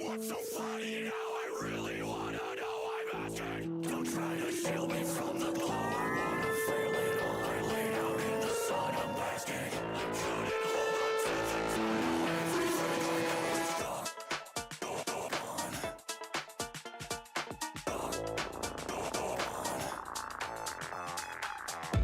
What's so funny now? I really wanna know. I'm asking. Don't try to shield me from the glow. I wanna feel it all. I lay out in the sun. I'm basking. Couldn't hold on to things. I know everything. I know it's gone.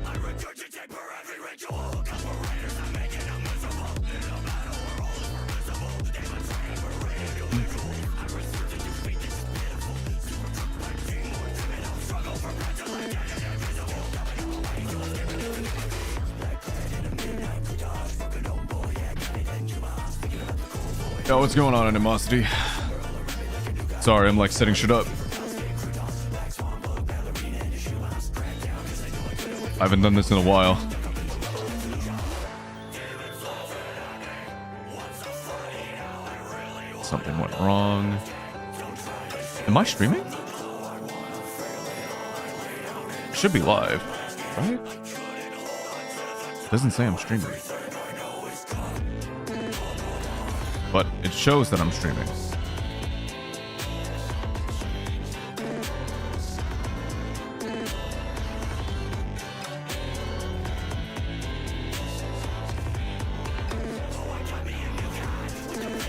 I regurgitate for every ritual. Conspirators are making them miserable. In a battle where all is permissible. Demons fighting for rated illegal. I resurgent to speak this is pitiful. Super truck like team more timid. I'll struggle for fragile like dead and invisible. Coming up away to a skip. Black clad in a midnight garage. Fucking old boy, yeah, got it in Juma. Thinking about the cool boy. Yo, what's going on, Animosity? Sorry, I'm like setting shit up. I haven't done this in a while. Something went wrong. Am I streaming? Should be live, right? Doesn't say I'm streaming. But it shows that I'm streaming.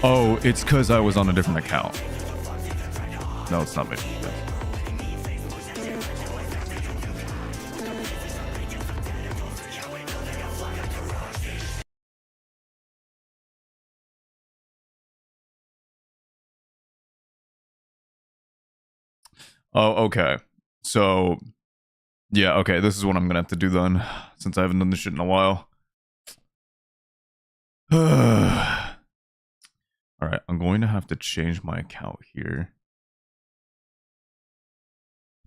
Oh, it's because I was on a different account. No, it's not me. Oh, okay. So, yeah, okay. This is what I'm gonna have to do then, since I haven't done this shit in a while. Alright, I'm going to have to change my account here.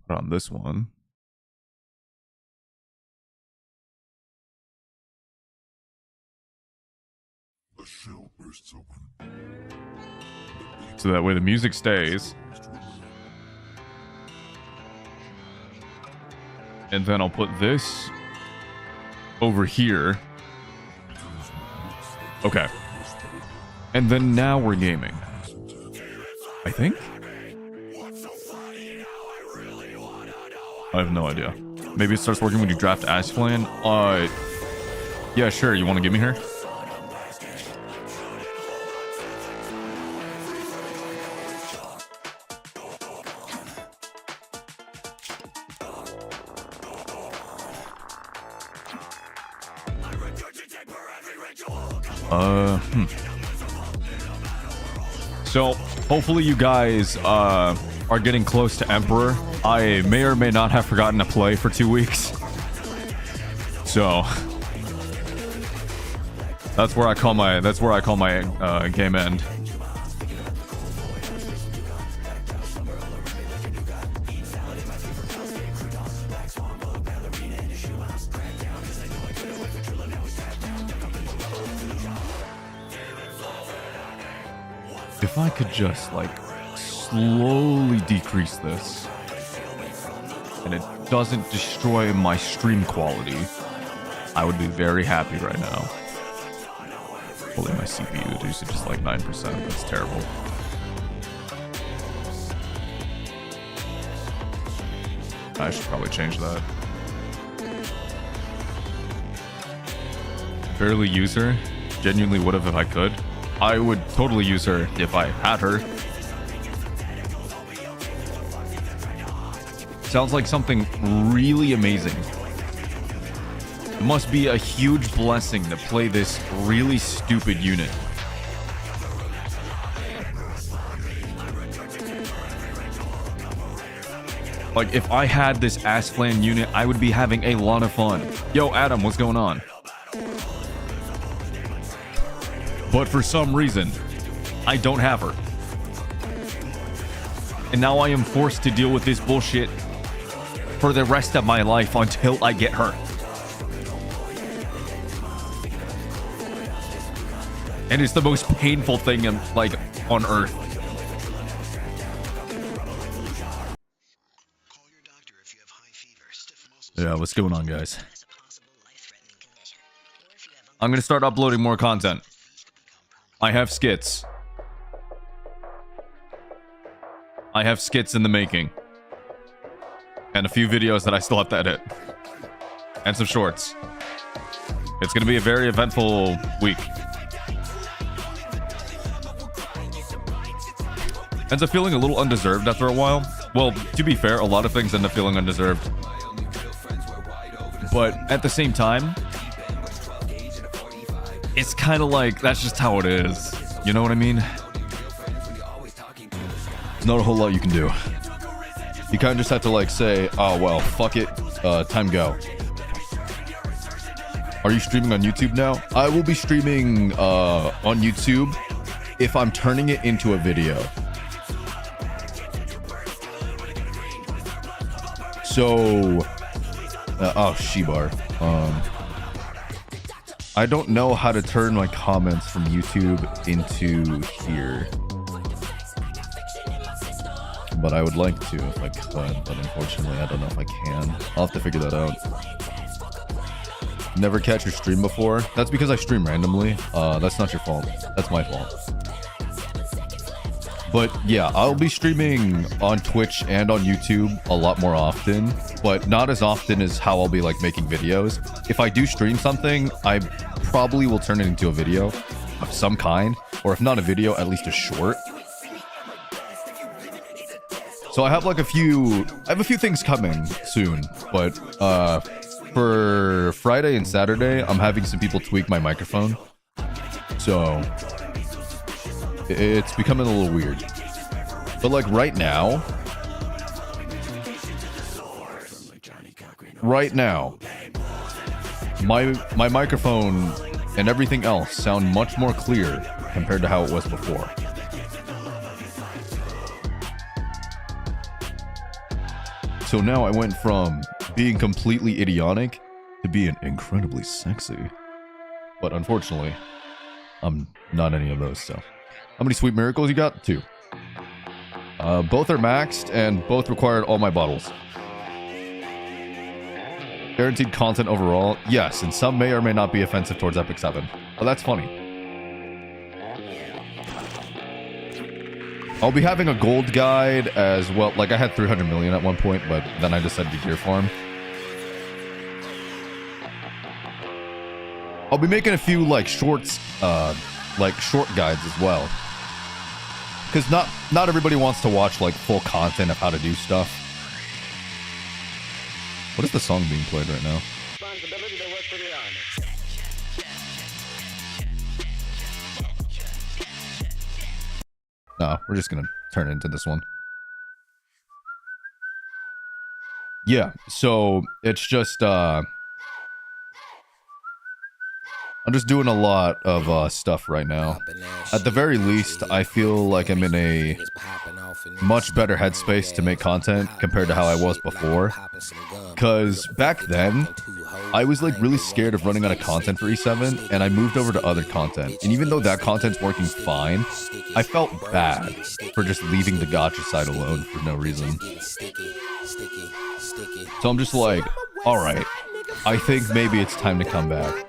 Put on this one. A shell bursts open. So that way the music stays. And then I'll put this over here. Okay. And then now we're gaming. I think? I have no idea. Maybe it starts working when you draft Ashplan? Yeah, sure. You want to give me her? So, hopefully you guys are getting close to Emperor. I may or may not have forgotten to play for 2 weeks. So, that's where I call my game end. If I could just, like, slowly decrease this, and it doesn't destroy my stream quality, I would be very happy right now. Hopefully my CPU usage is like 9%. That's terrible. I should probably change that. Barely use her. Genuinely would have if I could. I would totally use her if I had her. Sounds like something really amazing. It must be a huge blessing to play this really stupid unit. Like, if I had this Ashplan unit, I would be having a lot of fun. Yo, Adam, what's going on? But for some reason, I don't have her. And now I am forced to deal with this bullshit for the rest of my life until I get her. And it's the most painful thing like on earth. Yeah, what's going on, guys? I'm gonna start uploading more content. I have skits. I have skits in the making. And a few videos that I still have to edit. And some shorts. It's going to be a very eventful week. Ends up feeling a little undeserved after a while. Well, to be fair, a lot of things end up feeling undeserved. But at the same time, it's kind of like, that's just how it is. You know what I mean? There's not a whole lot you can do. You kind of just have to like say, oh, well, fuck it. Time go. Are you streaming on YouTube now? I will be streaming on YouTube if I'm turning it into a video. So, oh, Shebar. I don't know how to turn my comments from YouTube into here. But I would like to if I could, but unfortunately I don't know if I can. I'll have to figure that out. Never catch your stream before? That's because I stream randomly. That's not your fault. That's my fault. But yeah, I'll be streaming on Twitch and on YouTube a lot more often, but not as often as how I'll be like making videos. If I do stream something, I probably will turn it into a video of some kind, or if not a video, at least a short. So I have like a few things coming soon, but for Friday and Saturday, I'm having some people tweak my microphone. So it's becoming a little weird. But like right now, my microphone and everything else sound much more clear compared to how it was before. So now I went from being completely idiotic to being incredibly sexy. But unfortunately, I'm not any of those, so. How many sweet miracles you got? 2. Both are maxed and both required all my bottles. Guaranteed content overall? Yes, and some may or may not be offensive towards Epic 7. But that's funny. I'll be having a gold guide as well. Like I had 300 million at one point, but then I decided to gear farm. I'll be making a few like shorts, like short guides as well. Because not everybody wants to watch like full content of how to do stuff. What is the song being played right now? No, we're just gonna turn it into this one. Yeah, so it's just I'm just doing a lot of stuff right now. At the very least, I feel like I'm in a much better headspace to make content compared to how I was before. Because back then, I was like really scared of running out of content for E7, and I moved over to other content. And even though that content's working fine, I felt bad for just leaving the gacha side alone for no reason. So I'm just like, alright, I think maybe it's time to come back.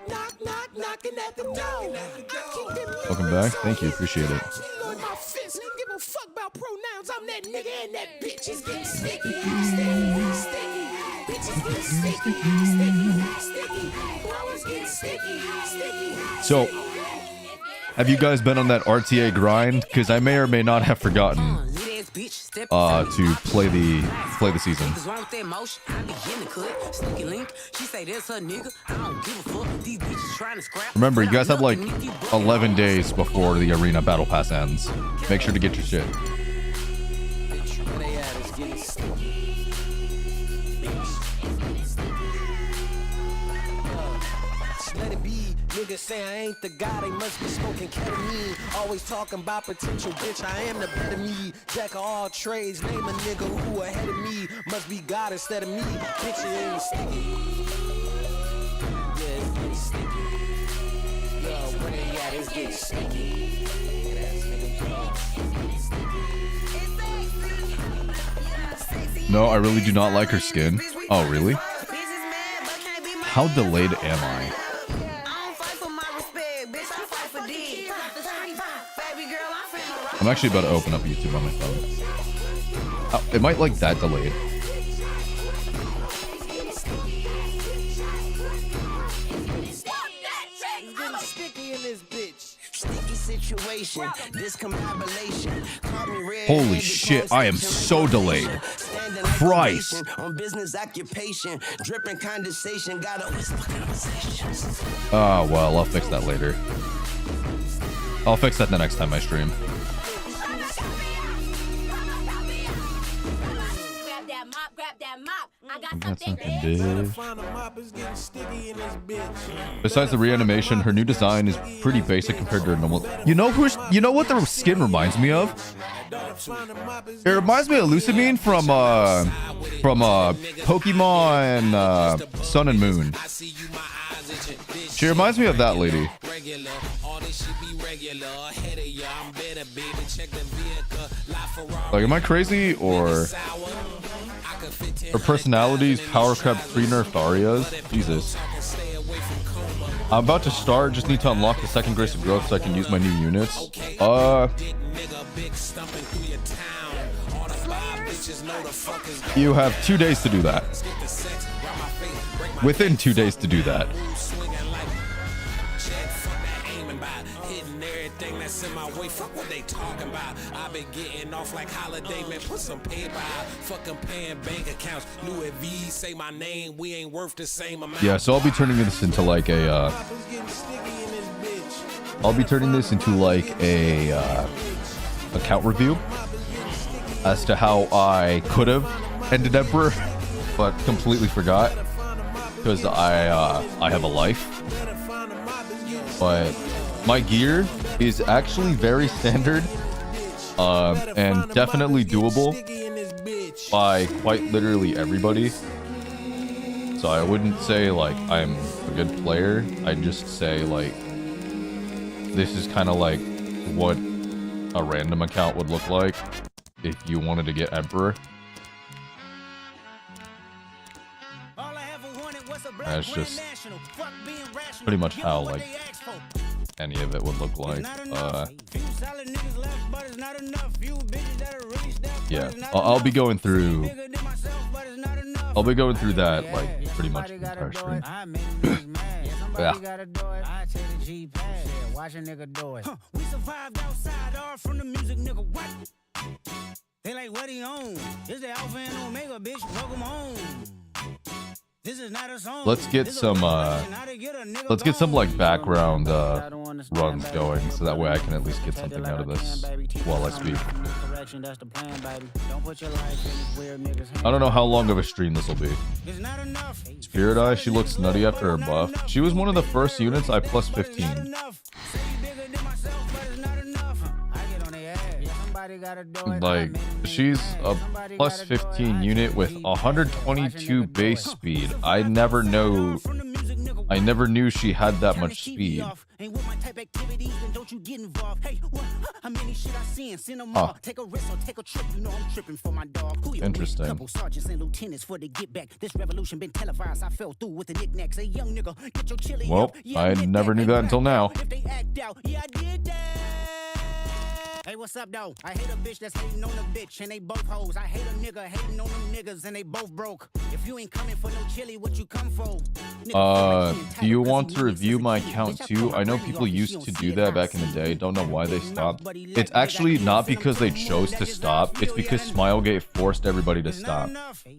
Welcome back. Thank you. Appreciate it. So, have you guys been on that RTA grind? Because I may or may not have forgotten to play the season. Remember, you guys have like 11 days before the arena battle pass ends. Make sure to get your shit. Niggas say I ain't the guy, they must be smoking ketamine. Always talking about potential, bitch, I am the better me. Jack of all trades, name a nigga who ahead of me. Must be God instead of me, bitch, it ain't sticky. Yeah, it's getting sticky. Yo, where they at, it's getting sticky. No, I really do not like her skin. Oh, really? How delayed am I? I'm actually about to open up YouTube on my phone. Oh, it might like that delayed. Holy shit, I am so delayed. Christ. On business occupation, dripping condensation, got a Oh, well, I'll fix that later. I'll fix that the next time I stream. I got something big. Besides the reanimation, her new design is pretty basic compared to her normal. You know what the skin reminds me of? It reminds me of Lucamine from Pokemon Sun and Moon. She reminds me of that lady. Like, am I crazy, or her personality's power crept pre-nerfed Arias? Jesus. I'm about to start, just need to unlock the second Grace of Growth so I can use my new units. You have 2 days to do that. Within 2 days to do that. In my way, fuck what they talking about. I've been getting off like holiday, man. Put some paper out. Fucking paying bank accounts. Louis V, say my name. We ain't worth the same amount. Yeah, so I'll be turning this into like a account review as to how I could have ended Emperor, but completely forgot because I have a life. But my gear is actually very standard and definitely doable by quite literally everybody. So I wouldn't say like I'm a good player. I'd just say like this is kind of like what a random account would look like if you wanted to get Emperor. That's just pretty much how like any of it would look like. Yeah, I'll be going through that like pretty much the entire stream. Yeah. We survived outside or from the music, nigga. What? They like what he own. This the Alpha and Omega, bitch. Welcome home. This is not a song. Let's get some like background runs going so that way I can at least get something out of this while I speak. I don't know how long of a stream this will be. Spirit Eye, she looks nutty after her buff. She was one of the first units I plus 15. Like, she's a plus 15 unit with 122 base speed. I never knew she had that much speed. Huh. Interesting. Well, I never knew that until now. Hey, what's up, though? I hate a bitch that's hating on a bitch, and they both hoes. I hate a nigga hating on them niggas, and they both broke. If you ain't coming for no chili, what you come for? Do you want to review my account too? I know people used to do that back in the day. Don't know why they stopped. It's actually not because they chose to stop. It's because Smilegate forced everybody to stop.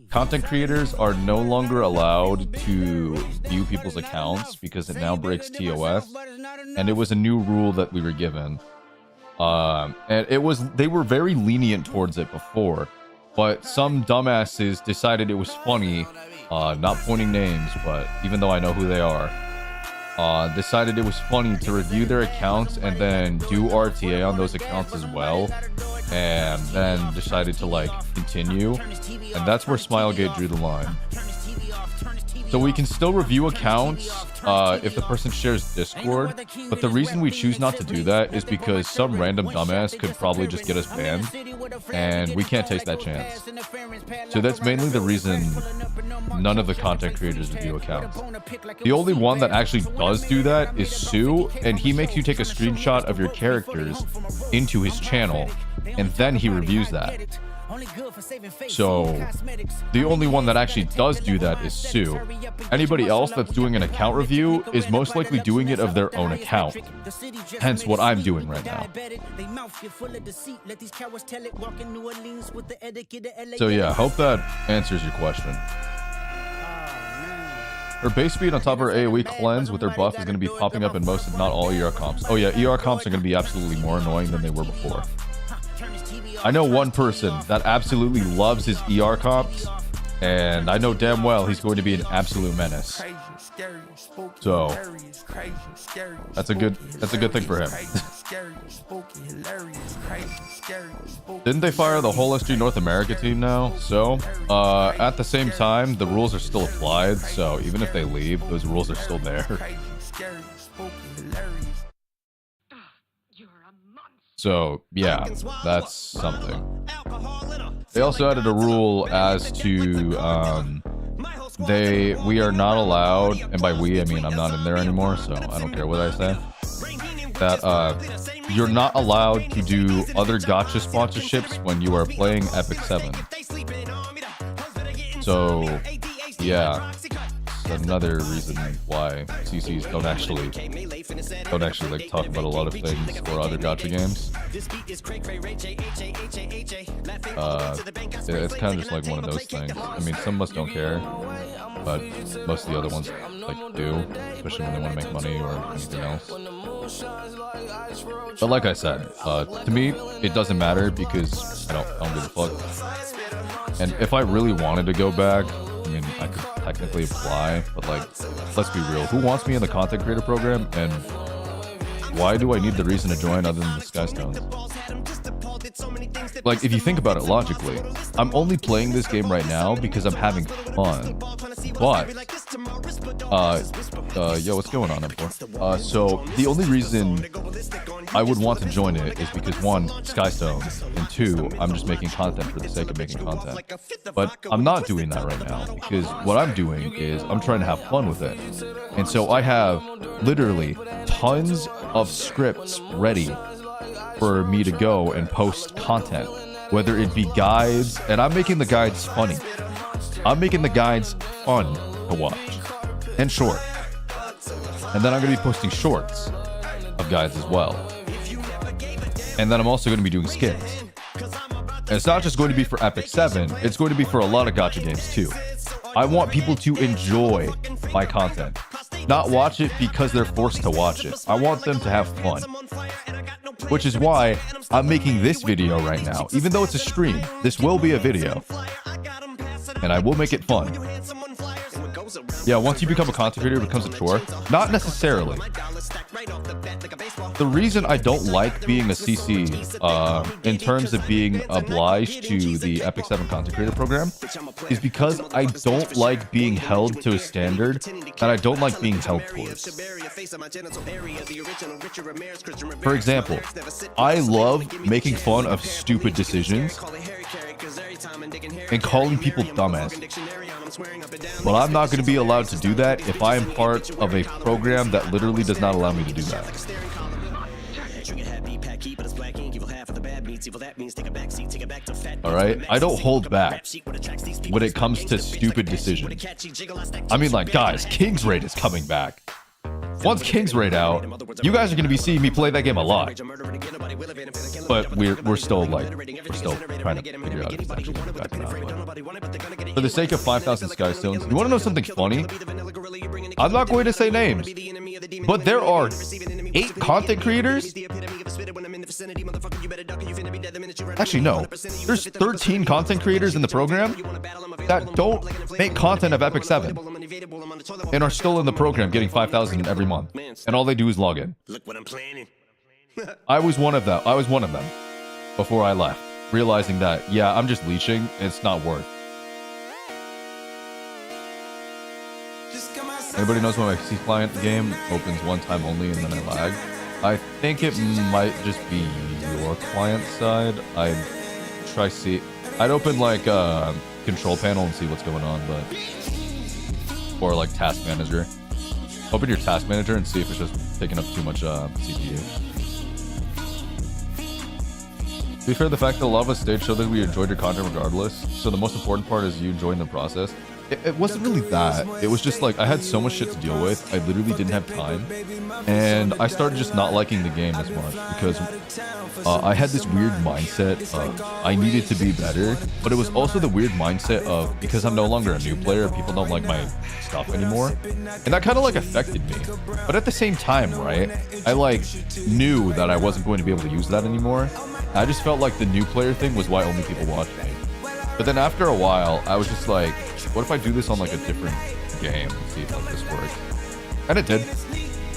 Content creators are no longer allowed to view people's accounts because it now breaks TOS, and it was a new rule that we were given. And they were very lenient towards it before, but some dumbasses decided it was funny, not pointing names, but even though I know who they are, decided it was funny to review their accounts and then do RTA on those accounts as well, and then decided to like continue, and that's where Smilegate drew the line. So we can still review accounts if the person shares Discord, but the reason we choose not to do that is because some random dumbass could probably just get us banned, and we can't take that chance. So that's mainly the reason none of the content creators review accounts. The only one that actually does do that is Sue, and he makes you take a screenshot of your characters into his channel, and then he reviews that. So the only one that actually does do that is Sue. Anybody else that's doing an account review is most likely doing it of their own account. Hence what I'm doing right now. So yeah, hope that answers your question. Her base speed on top of her AoE cleanse with her buff is going to be popping up in most, if not all, ER comps. Oh yeah, ER comps are going to be absolutely more annoying than they were before. I know one person that absolutely loves his ER comps, and I know damn well he's going to be an absolute menace. So that's a good thing for him. Didn't they fire the whole SG North America team now? So at the same time, the rules are still applied, so even if they leave, those rules are still there. So yeah, that's something. They also added a rule as to we are not allowed, and by we I mean I'm not in there anymore, so I don't care what I say, that you're not allowed to do other gacha sponsorships when you are playing Epic 7. So yeah, it's another reason why CCs don't actually like talk about a lot of things for other gacha games. It's kind of just like one of those things. I mean, some of us don't care, but most of the other ones like do, especially when they want to make money or anything else. But like I said, to me it doesn't matter because I don't give a fuck. And if I really wanted to go back, I mean, I could technically apply, but like, let's be real. Who wants me in the content creator program, and why do I need the reason to join other than the Skystones? Like, if you think about it logically, I'm only playing this game right now because I'm having fun. But, yo, what's going on, M4? So, the only reason I would want to join it is because, one, Skystones, and two, I'm just making content for the sake of making content. But I'm not doing that right now, because what I'm doing is I'm trying to have fun with it. And so I have literally tons of scripts ready for me to go and post content, whether it be guides, and I'm making the guides funny. I'm making the guides fun to watch, and short. And then I'm going to be posting shorts of guides as well. And then I'm also going to be doing skins. And it's not just going to be for Epic 7, it's going to be for a lot of gacha games too. I want people to enjoy my content, not watch it because they're forced to watch it. I want them to have fun. Which is why I'm making this video right now. Even though it's a stream, this will be a video. And I will make it fun. Yeah, once you become a content creator, it becomes a chore. Not necessarily. The reason I don't like being a CC in terms of being obliged to the Epic 7 content creator program is because I don't like being held to a standard that I don't like being held towards. For example, I love making fun of stupid decisions and calling people dumbasses. But I'm not going to be allowed to do that if I am part of a program that literally does not allow me to do that. Alright? I don't hold back when it comes to stupid decisions. I mean, like, guys, King's Raid is coming back. Once King's Raid out, you guys are going to be seeing me play that game a lot. But we're still trying to figure out if it's actually coming back or not. For the sake of 5,000 Skystones, you want to know something funny? I'm not going to say names, but there are 8 content creators. Actually, no. There's 13 content creators in the program that don't make content of Epic 7 and are still in the program getting 5,000 every month. And all they do is log in. Look what I'm planning. I was one of them. Before I left, realizing that, yeah, I'm just leeching. It's not worth. Anybody knows when my PC client game opens one time only and then I lag? I think it might just be your client side. I'd try see. I'd open like control panel and see what's going on, but or like task manager. Open your task manager and see if it's just taking up too much CPU. To be fair, the fact that a lot of us stayed showed that we enjoyed your content regardless. So the most important part is you enjoying the process. It wasn't really that. It was just like I had so much shit to deal with. I literally didn't have time. And I started just not liking the game as much because I had this weird mindset of I needed to be better. But it was also the weird mindset of because I'm no longer a new player, people don't like my stuff anymore. And that kind of like affected me. But at the same time, right, I like knew that I wasn't going to be able to use that anymore. I just felt like the new player thing was why only people watched me. But then after a while, I was just like, what if I do this on like a different game and see if like this works? And it did.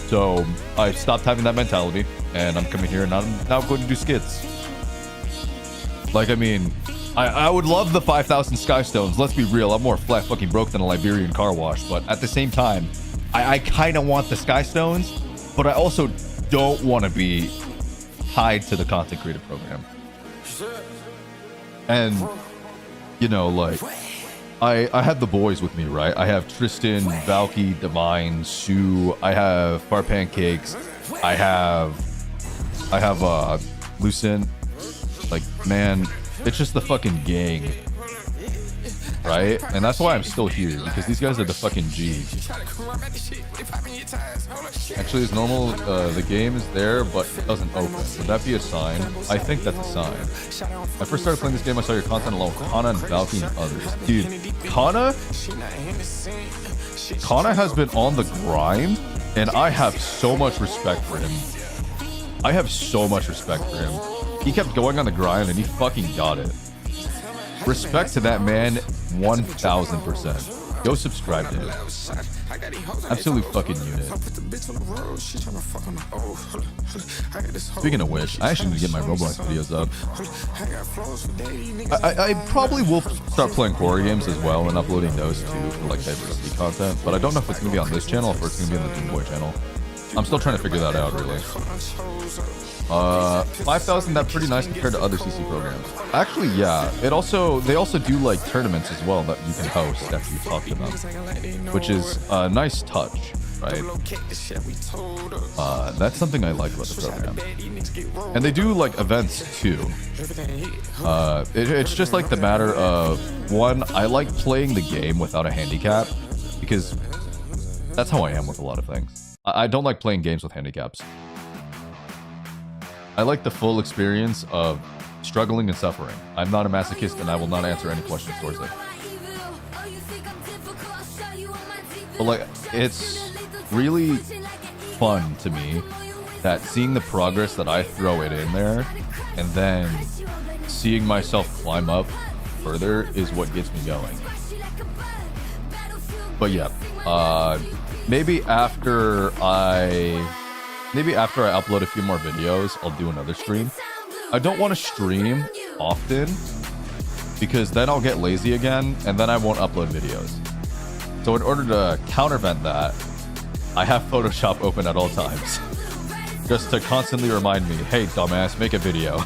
So I stopped having that mentality and I'm coming here and I'm now going to do skits. Like, I mean, I would love the 5,000 Skystones. Let's be real. I'm more flat fucking broke than a Liberian car wash. But at the same time, I kind of want the Skystones, but I also don't want to be tied to the content creator program. And, you know, like, I had the boys with me, right? I have Tristan, Valky, Divine, Sue. I have Far Pancakes. I have Lucent. Like, man, it's just the fucking gang, right? And that's why I'm still here, because these guys are the fucking G's. Actually, it's normal. The game is there, but it doesn't open. Would that be a sign? I think that's a sign. I first started playing this game, I saw your content along with Kana and Valky and others. Dude, Kana has been on the grind, and I have so much respect for him. I have so much respect for him. He kept going on the grind, and he fucking got it. Respect to that man, 1,000%. Go subscribe to him. Absolute fucking unit. Speaking of which, I actually need to get my Roblox videos up. I probably will start playing horror games as well and uploading those too for like diversity content, but I don't know if it's gonna be on this channel or if it's gonna be on the Doom Boy channel. I'm still trying to figure that out, really. 5,000, that's pretty nice compared to other CC programs. Actually, yeah. They also do like tournaments as well that you can host after you talk to them, which is a nice touch, right? That's something I like about the program. And they do like events too. It's just like the matter of, one, I like playing the game without a handicap because that's how I am with a lot of things. I don't like playing games with handicaps. I like the full experience of struggling and suffering. I'm not a masochist and I will not answer any questions towards it. But like, it's really fun to me that seeing the progress that I throw it in there and then seeing myself climb up further is what gets me going. But yeah, maybe after I upload a few more videos, I'll do another stream. I don't want to stream often because then I'll get lazy again and then I won't upload videos. So in order to countervent that, I have Photoshop open at all times. Just to constantly remind me, hey dumbass, make a video.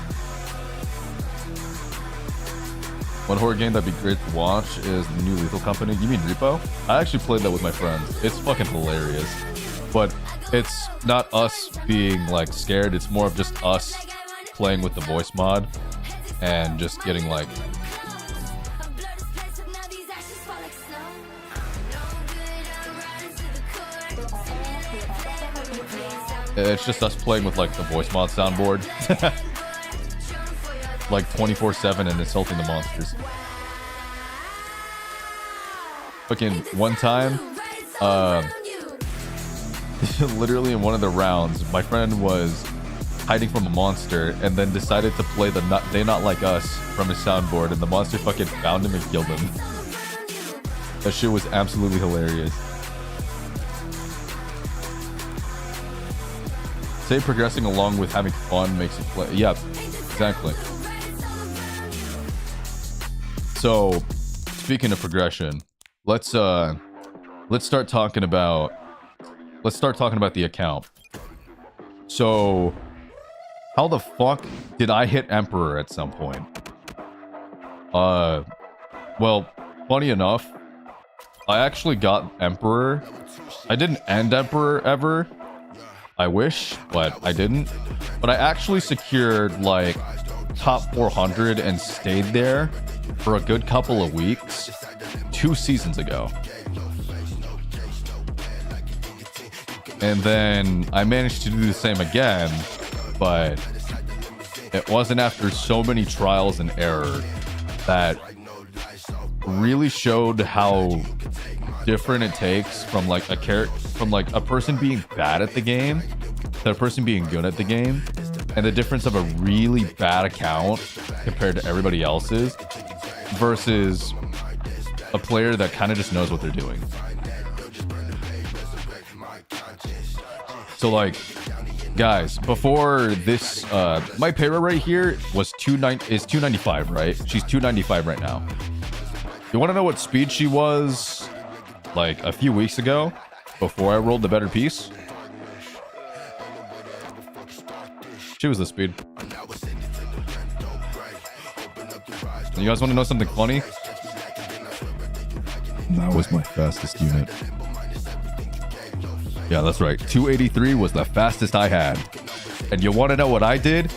One horror game that'd be great to watch is the new Lethal Company. You mean Repo? I actually played that with my friends. It's fucking hilarious. But it's not us being like scared, it's more of just us playing with the voice mod and just getting like it's just us playing with like the voice mod soundboard like 24/7 and insulting the monsters. Fucking one time literally in one of the rounds, my friend was hiding from a monster and then decided to play the They Not Like Us from his soundboard, and the monster fucking found him and killed him. That shit was absolutely hilarious. Say progressing along with having fun makes you play. Yeah, exactly. So, speaking of progression, let's let's start talking about the account. So, how the fuck did I hit Emperor at some point? Well, funny enough, I actually got Emperor. I didn't end Emperor ever. I wish, but I didn't. But I actually secured like top 400 and stayed there for a good couple of weeks 2 seasons ago. And then I managed to do the same again, but it wasn't after so many trials and error that really showed how different it takes from like a person being bad at the game to a person being good at the game, and the difference of a really bad account compared to everybody else's versus a player that kind of just knows what they're doing. So like, guys, before this, my Para right here was 295, right? She's 295 right now. You want to know what speed she was like a few weeks ago before I rolled the better piece? She was this speed. You guys want to know something funny? That was my fastest unit. Yeah, that's right. 283 was the fastest I had. And you want to know what I did?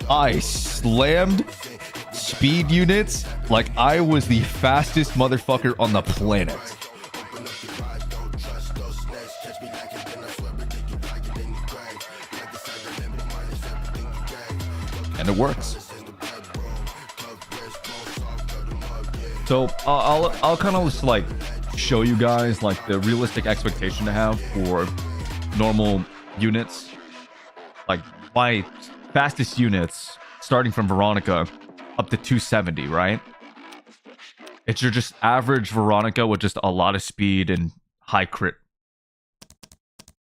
I slammed speed units like I was the fastest motherfucker on the planet. And it works. So I'll kind of just like show you guys like the realistic expectation to have for normal units. Like my fastest units starting from Veronica up to 270, right? It's your just average Veronica with just a lot of speed and high crit.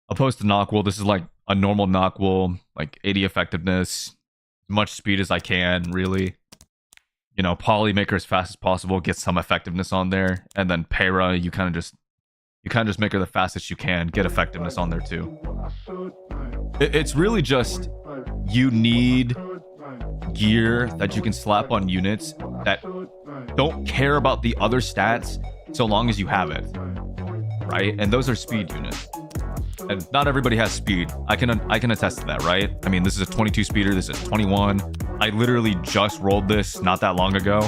Opposed to Noctwell, this is like a normal Noctwell, like 80 effectiveness, as much speed as I can, really. You know, Poly make her as fast as possible, get some effectiveness on there, and then Para, you kind of just make her the fastest you can, get effectiveness on there too. It's really just you need gear that you can slap on units that don't care about the other stats so long as you have it, right? And those are speed units. And not everybody has speed. I can attest to that, right? I mean, this is a 22 speeder. This is 21. I literally just rolled this not that long ago,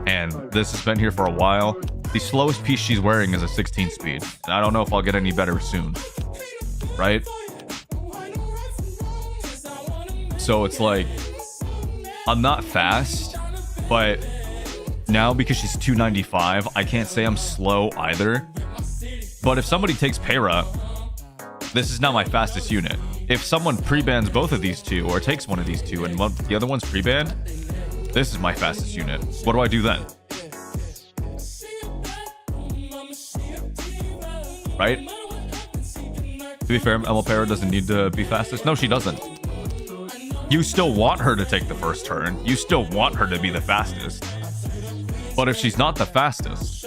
and this has been here for a while. The slowest piece she's wearing is a 16 speed, and I don't know if I'll get any better soon, right? So it's like, I'm not fast, but now because she's 295, I can't say I'm slow either. But if somebody takes Para, this is now my fastest unit. If someone pre-bans both of these two, or takes one of these two, and the other one's pre-banned, this is my fastest unit. What do I do then? Right? To be fair, Emma Para doesn't need to be fastest. No, she doesn't. You still want her to take the first turn. You still want her to be the fastest. But if she's not the fastest,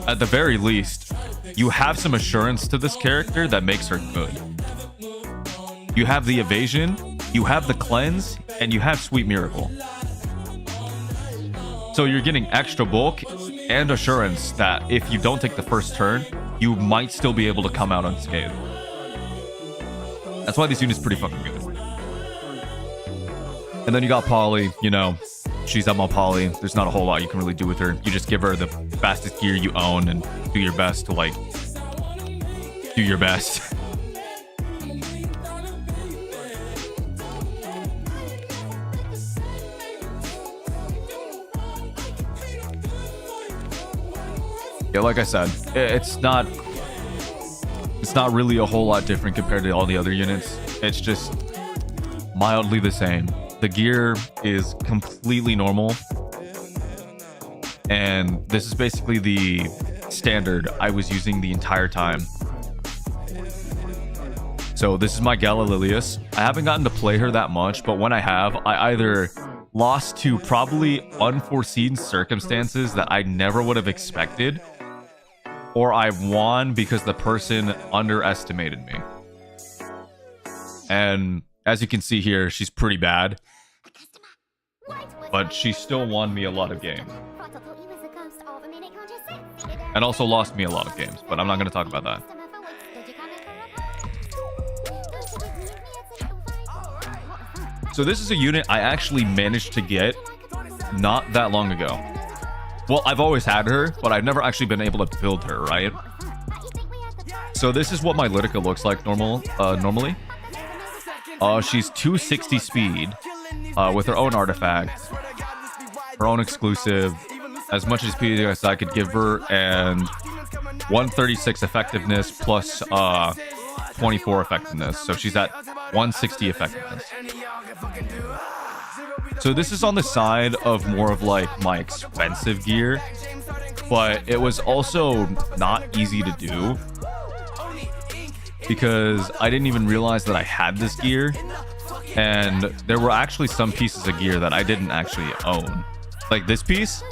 at the very least, you have some assurance to this character that makes her good. You have the evasion, you have the cleanse, and you have Sweet Miracle. So you're getting extra bulk and assurance that if you don't take the first turn, you might still be able to come out unscathed. That's why this unit's pretty fucking good. And then you got Poly, you know, she's up on Poly. There's not a whole lot you can really do with her. You just give her the fastest gear you own and do your best to, like, do your best. Yeah, like I said, it's not really a whole lot different compared to all the other units. It's just mildly the same. The gear is completely normal, and this is basically the standard I was using the entire time. So this is my Gala Lilius. I haven't gotten to play her that much, but when I have, I either lost to probably unforeseen circumstances that I never would have expected, or I won because the person underestimated me. And as you can see here, she's pretty bad, but she still won me a lot of games. And also lost me a lot of games, but I'm not going to talk about that. So this is a unit I actually managed to get not that long ago. Well, I've always had her, but I've never actually been able to build her, right? So this is what my Litika looks like normally. She's 260 speed with her own artifact, her own exclusive, as much speed as I could give her, and 136 effectiveness plus 24 effectiveness. So she's at 160 effectiveness. So this is on the side of more of like my expensive gear, but it was also not easy to do because I didn't even realize that I had this gear, and there were actually some pieces of gear that I didn't actually own. Like this piece.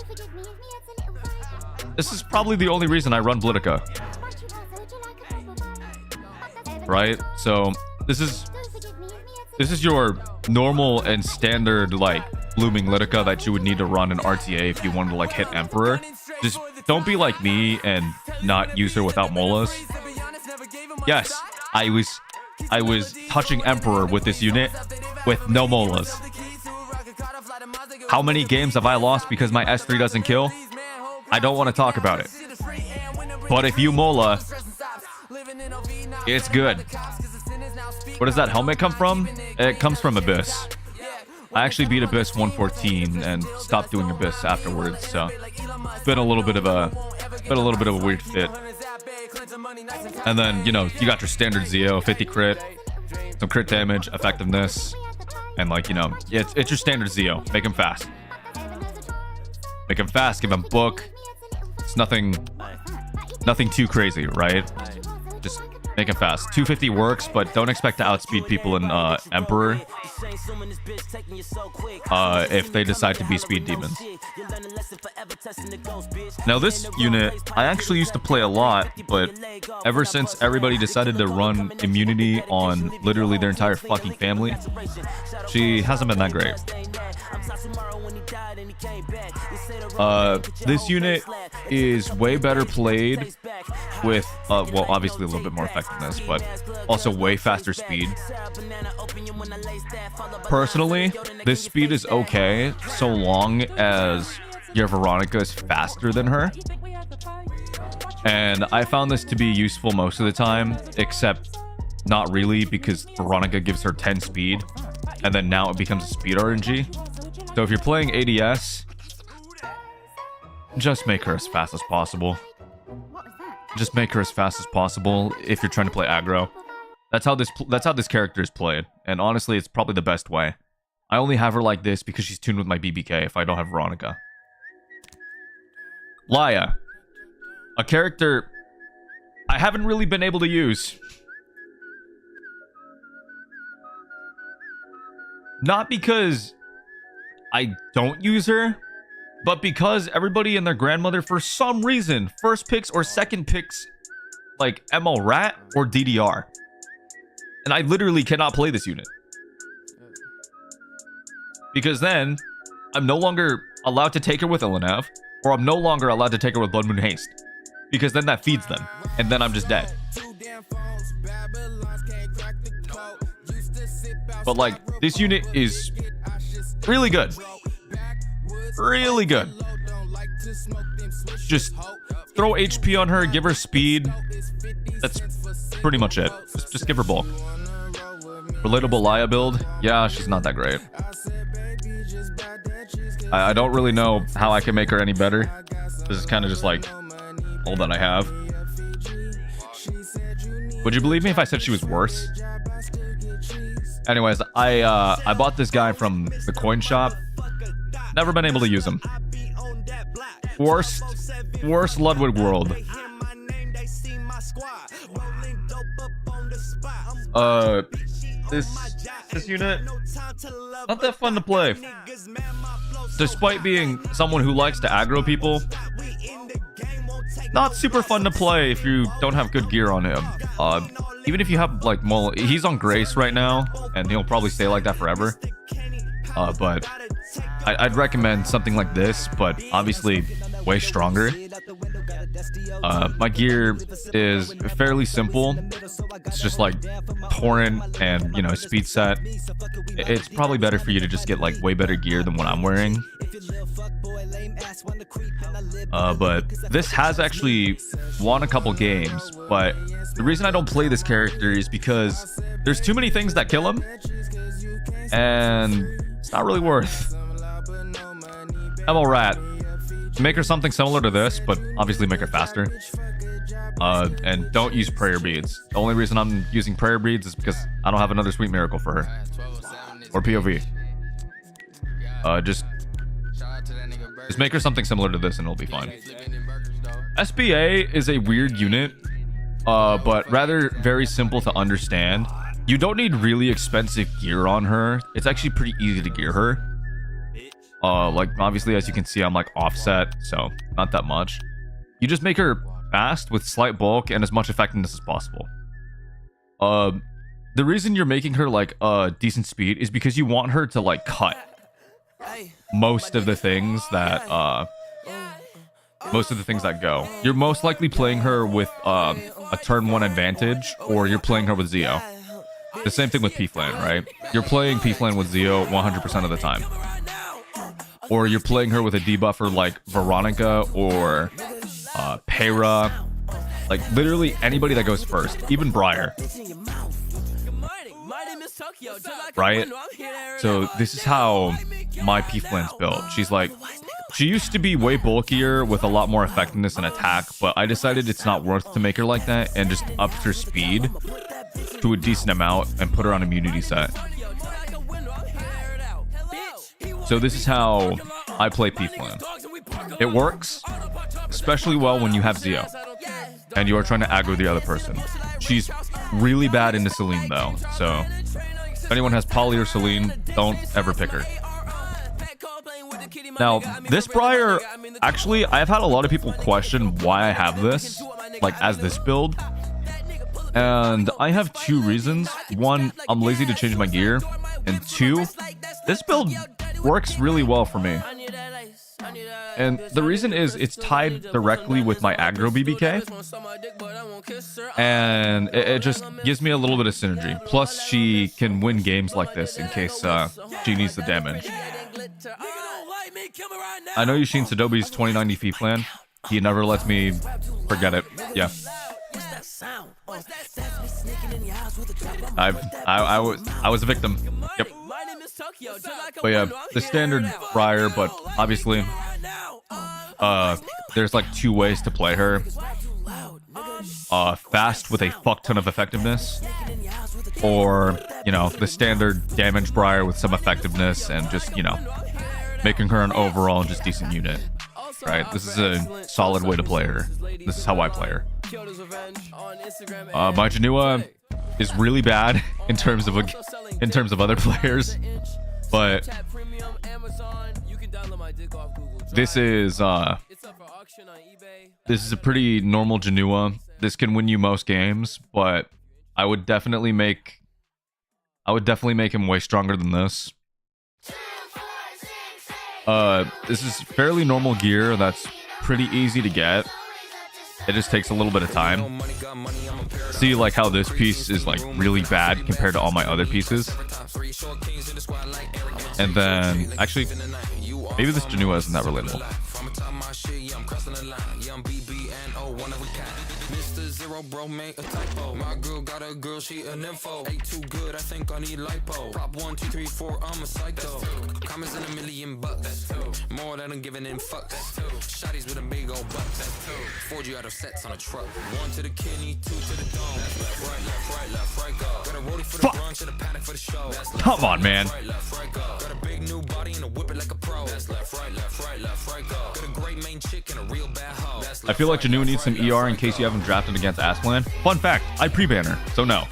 This is probably the only reason I run Blitica. Right? So this is your normal and standard like blooming Litika that you would need to run an RTA if you wanted to like hit Emperor. Just don't be like me and not use her without Molas. Yes, I was touching Emperor with this unit with no Molas. How many games have I lost because my S3 doesn't kill? I don't want to talk about it. But if you Mola, it's good. Where does that helmet come from? It comes from Abyss. I actually beat Abyss 114 and stopped doing Abyss afterwards, so it's been a little bit of a weird fit. And then, you know, you got your standard Zeo, 50 crit, some crit damage, effectiveness, and like, you know, it's your standard Zeo. Make him fast. Make him fast, give him book. It's nothing too crazy, right? Just make him fast. 250 works, but don't expect to outspeed people in Emperor if they decide to be speed demons. Now this unit, I actually used to play a lot, but ever since everybody decided to run immunity on literally their entire fucking family, she hasn't been that great. This unit is way better played with, well, obviously a little bit more effectiveness, but also way faster speed. Personally, this speed is okay so long as your Veronica is faster than her. And I found this to be useful most of the time, except not really, because Veronica gives her 10 speed, and then now it becomes a speed RNG. So if you're playing ADS, just make her as fast as possible. Just make her as fast as possible if you're trying to play aggro. That's how this character is played, and honestly, it's probably the best way. I only have her like this because she's tuned with my BBK if I don't have Veronica. Laya, a character I haven't really been able to use. Not because I don't use her, but because everybody and their grandmother, for some reason, first picks or second picks like ML Rat or DDR. And I literally cannot play this unit. Because then, I'm no longer allowed to take her with Illinev, or I'm no longer allowed to take her with Blood Moon Haste. Because then that feeds them, and then I'm just dead. But like, this unit is really good. Really good. Just throw HP on her, give her speed. That's pretty much it. Just give her bulk. Relatable Laya build? Yeah, she's not that great. I don't really know how I can make her any better. This is kind of just like all that I have. Would you believe me if I said she was worse? Anyways, I bought this guy from the coin shop. Never been able to use him. Worst Ludwig world. This unit, not that fun to play. Despite being someone who likes to aggro people, not super fun to play if you don't have good gear on him. Even if you have like he's on Grace right now, and he'll probably stay like that forever. But I'd recommend something like this, but obviously way stronger. My gear is fairly simple. It's just like torrent and, you know, speed set. It's probably better for you to just get like way better gear than what I'm wearing. But this has actually won a couple games, but the reason I don't play this character is because there's too many things that kill him, and it's not really worth. ML Rat, make her something similar to this, but obviously make her faster. And don't use prayer beads. The only reason I'm using prayer beads is because I don't have another sweet miracle for her, or POV. Just make her something similar to this and it'll be fine. SBA is a weird unit, but rather very simple to understand. You don't need really expensive gear on her. It's actually pretty easy to gear her. Like obviously, as you can see, I'm like offset, so not that much. You just make her fast with slight bulk and as much effectiveness as possible. The reason you're making her like decent speed is because you want her to like cut most of the things that go. You're most likely playing her with a turn 1 advantage, or you're playing her with Zio. The same thing with P-Flan, right? You're playing P-Flan with Zio 100% of the time. Or you're playing her with a debuffer like Veronica or Peyra. Like literally anybody that goes first, even Briar. Right? So this is how my P-Flan's built. She used to be way bulkier with a lot more effectiveness and attack, but I decided it's not worth to make her like that and just upped her speed to a decent amount and put her on immunity set. So this is how I play P-Flan. It works especially well when you have Zio and you are trying to aggro the other person. She's really bad into Celine though, so if anyone has Polly or Celine, don't ever pick her. Now, this Briar, actually, I've had a lot of people question why I have this, like as this build. And I have two reasons. One, I'm lazy to change my gear. And two, this build works really well for me. And the reason is it's tied directly with my aggro BBK. And it just gives me a little bit of synergy. Plus, she can win games like this in case she needs the damage. I know you've seen Sadobi's 2090 fee plan. He never lets me forget it. Yeah. I was a victim. Yep. But yeah, the standard Briar, but obviously there's like two ways to play her. Fast with a fuck ton of effectiveness, or, you know, the standard damage Briar with some effectiveness and just, you know, making her an overall just decent unit. Right? This is a solid way to play her. This is how I play her. My Janua is really bad in terms of other players, but this is a pretty normal Janua. This can win you most games, but I would definitely make him way stronger than this. This is fairly normal gear that's pretty easy to get. It just takes a little bit of time. See, like how this piece is like really bad compared to all my other pieces. And then, actually, maybe this Janua isn't that relatable. Bro, mate, a typo. My girl got a girl, she an info. Ain't too good, I think I need lipo. Prop 1, 2, 3, 4, I'm a psycho. Comments in $1 million bucks. More than I'm giving in fucks. Shotties with a big old butt. 4G out of sets on a truck. 1 to the kidney, 2 to the dome. Left, right, left, right, left, right, go. Got a rollie for the brunch and a panic for the show. Come on, man. Got a big new body and a whip it like a pro. That's left, right, left, right, left, right, go. Got a great main chick and a real bad hoe. I feel like Janua needs some ER in case you haven't drafted against Asplan. Fun fact, I pre-ban her, so no.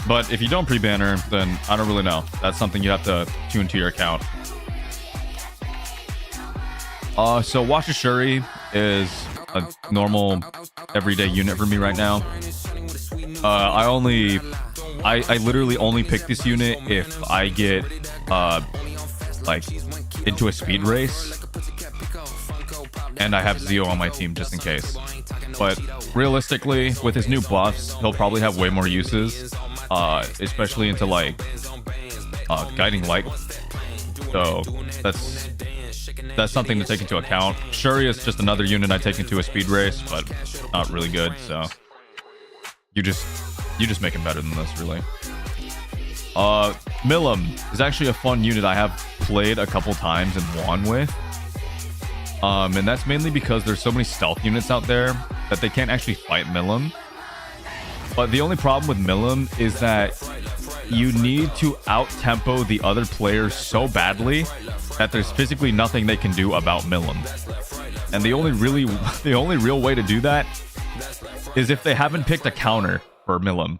But if you don't pre-ban her, then I don't really know. That's something you have to tune to your account. So Washishuri is a normal everyday unit for me right now. I literally only pick this unit if I get like into a speed race and I have Zio on my team just in case. But realistically, with his new buffs, he'll probably have way more uses, especially into like guiding light. So that's something to take into account. Shuri is just another unit I take into a speed race, but not really good. So you just make him better than this, really. Milim is actually a fun unit I have played a couple times and won with. And that's mainly because there's so many stealth units out there that they can't actually fight Milim. But the only problem with Milim is that you need to out-tempo the other players so badly that there's physically nothing they can do about Milim. And the only real way to do that is if they haven't picked a counter for Milim.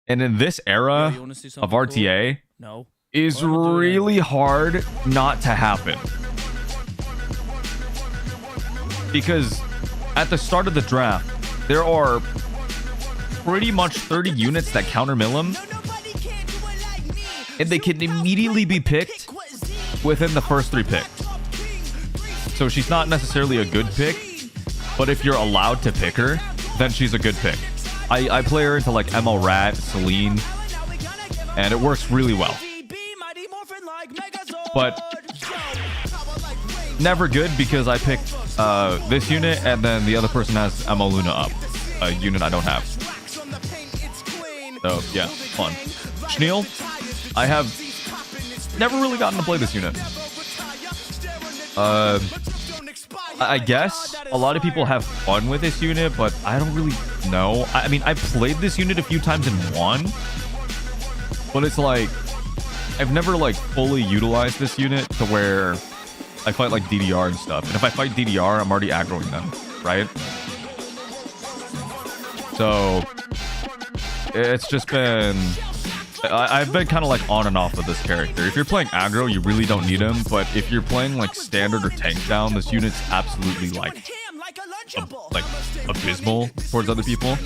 And in this era of RTA, is really hard not to happen. Because at the start of the draft, there are pretty much 30 units that counter Milim, and they can immediately be picked within the first 3 picks. So she's not necessarily a good pick, but if you're allowed to pick her, then she's a good pick. I play her into like ML Rat, Celine, and it works really well. But never good because I picked this unit and then the other person has ML Luna up, a unit I don't have. So yeah, fun. Schneel, I have never really gotten to play this unit. I guess a lot of people have fun with this unit, but I don't really know. I mean, I played this unit a few times and won, but it's like I've never like fully utilized this unit to where I fight like DDR and stuff. And if I fight DDR, I'm already aggroing them, right? So it's just been... I've been kind of like on and off with this character. If you're playing aggro, you really don't need him. But if you're playing like standard or tank down, this unit's absolutely like abysmal towards other people,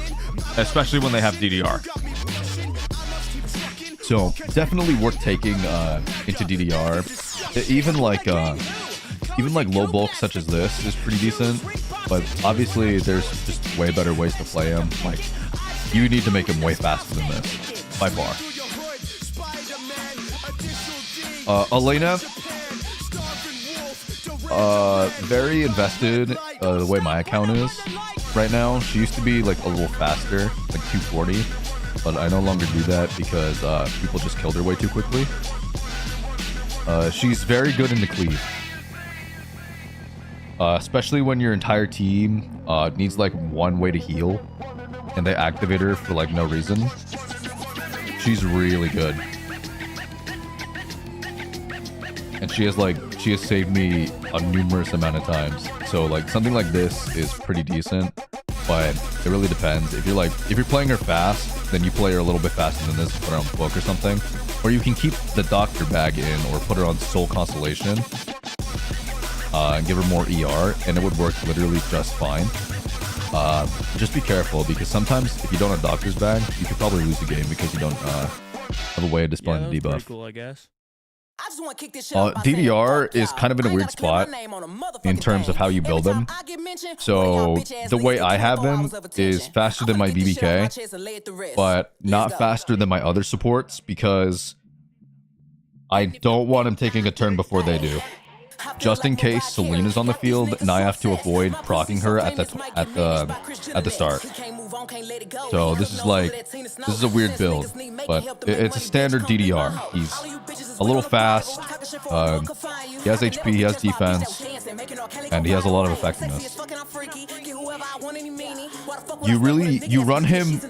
especially when they have DDR. So definitely worth taking into DDR. Even like low bulk such as this is pretty decent, but obviously there's just way better ways to play him. Like you need to make him way faster than this by far. Elena, very invested the way my account is right now. She used to be like a little faster, like 240, but I no longer do that because people just killed her way too quickly. She's very good in the cleave, especially when your entire team needs like one way to heal and they activate her for like no reason. She's really good. And she has saved me a numerous amount of times. So like something like this is pretty decent, but it really depends. If you're playing her fast, then you play her a little bit faster than this, put her on book or something. Or you can keep the doctor bag in or put her on Soul Constellation and give her more ER, and it would work literally just fine. Just be careful because sometimes if you don't have doctor's bag, you could probably lose the game because you don't have a way of displaying the debuff. Cool, I guess. DDR is kind of in a weird spot in terms of how you build them. So the way I have them is faster than my BBK, but not faster than my other supports because I don't want him taking a turn before they do. Just in case Selena's on the field and I have to avoid proccing her at the start. So this is a weird build, but it's a standard DDR. He's a little fast. He has HP, he has defense, and he has a lot of effectiveness. You run him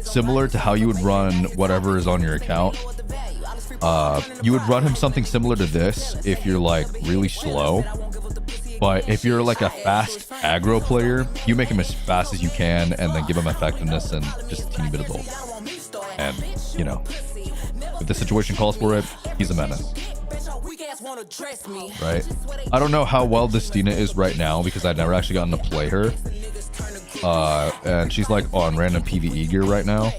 similar to how you would run whatever is on your account. You would run him something similar to this if you're like really slow, but if you're like a fast aggro player, you make him as fast as you can and then give him effectiveness and just a teeny bit of both. And you know, if the situation calls for it, he's a menace. right? I don't know how well Destina is right now because I've never actually gotten to play her. And she's like on random PvE gear right now.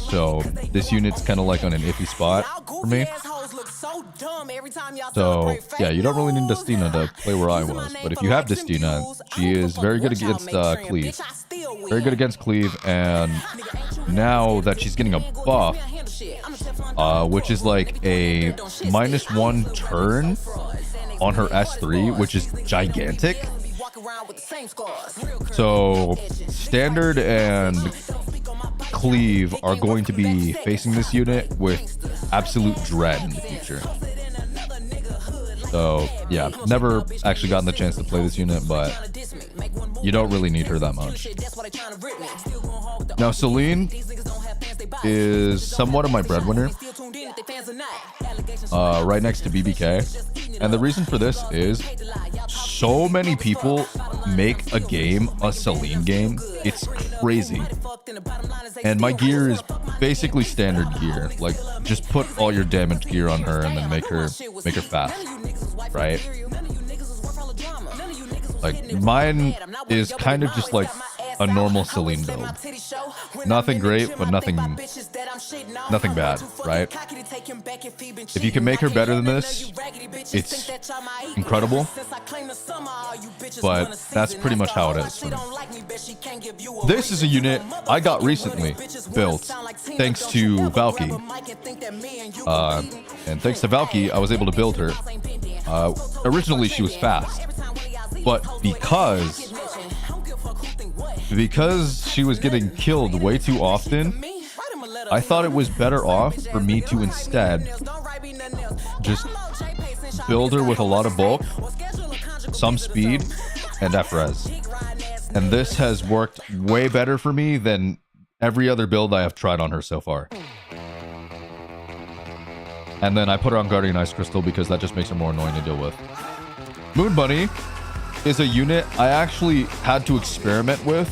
So this unit's kind of like on an iffy spot for me. So yeah, you don't really need Destina to play where I was, but if you have Destina, she is very good against Cleave. Very good against Cleave, and now that she's getting a buff, which is like a -1 turn on her S3, which is gigantic. So Standard and Cleave are going to be facing this unit with absolute dread in the future. So yeah, never actually gotten the chance to play this unit, but you don't really need her that much. Now Celine is somewhat of my breadwinner, right next to BBK, and the reason for this is so many people make a game a Celine game. It's crazy. And my gear is basically standard gear. Like, just put all your damage gear on her and then make her fast, right? Like, mine is kind of just like a normal Celine build. Nothing great, but nothing bad, right? If you can make her better than this, it's incredible. But that's pretty much how it is for me. This is a unit I got recently built thanks to Valky. And thanks to Valky, I was able to build her. Originally, she was fast. But because she was getting killed way too often, I thought it was better off for me to instead just build her with a lot of bulk, some speed, and F-res. And this has worked way better for me than every other build I have tried on her so far. And then I put her on Guardian Ice Crystal because that just makes her more annoying to deal with. Moon Bunny is a unit I actually had to experiment with,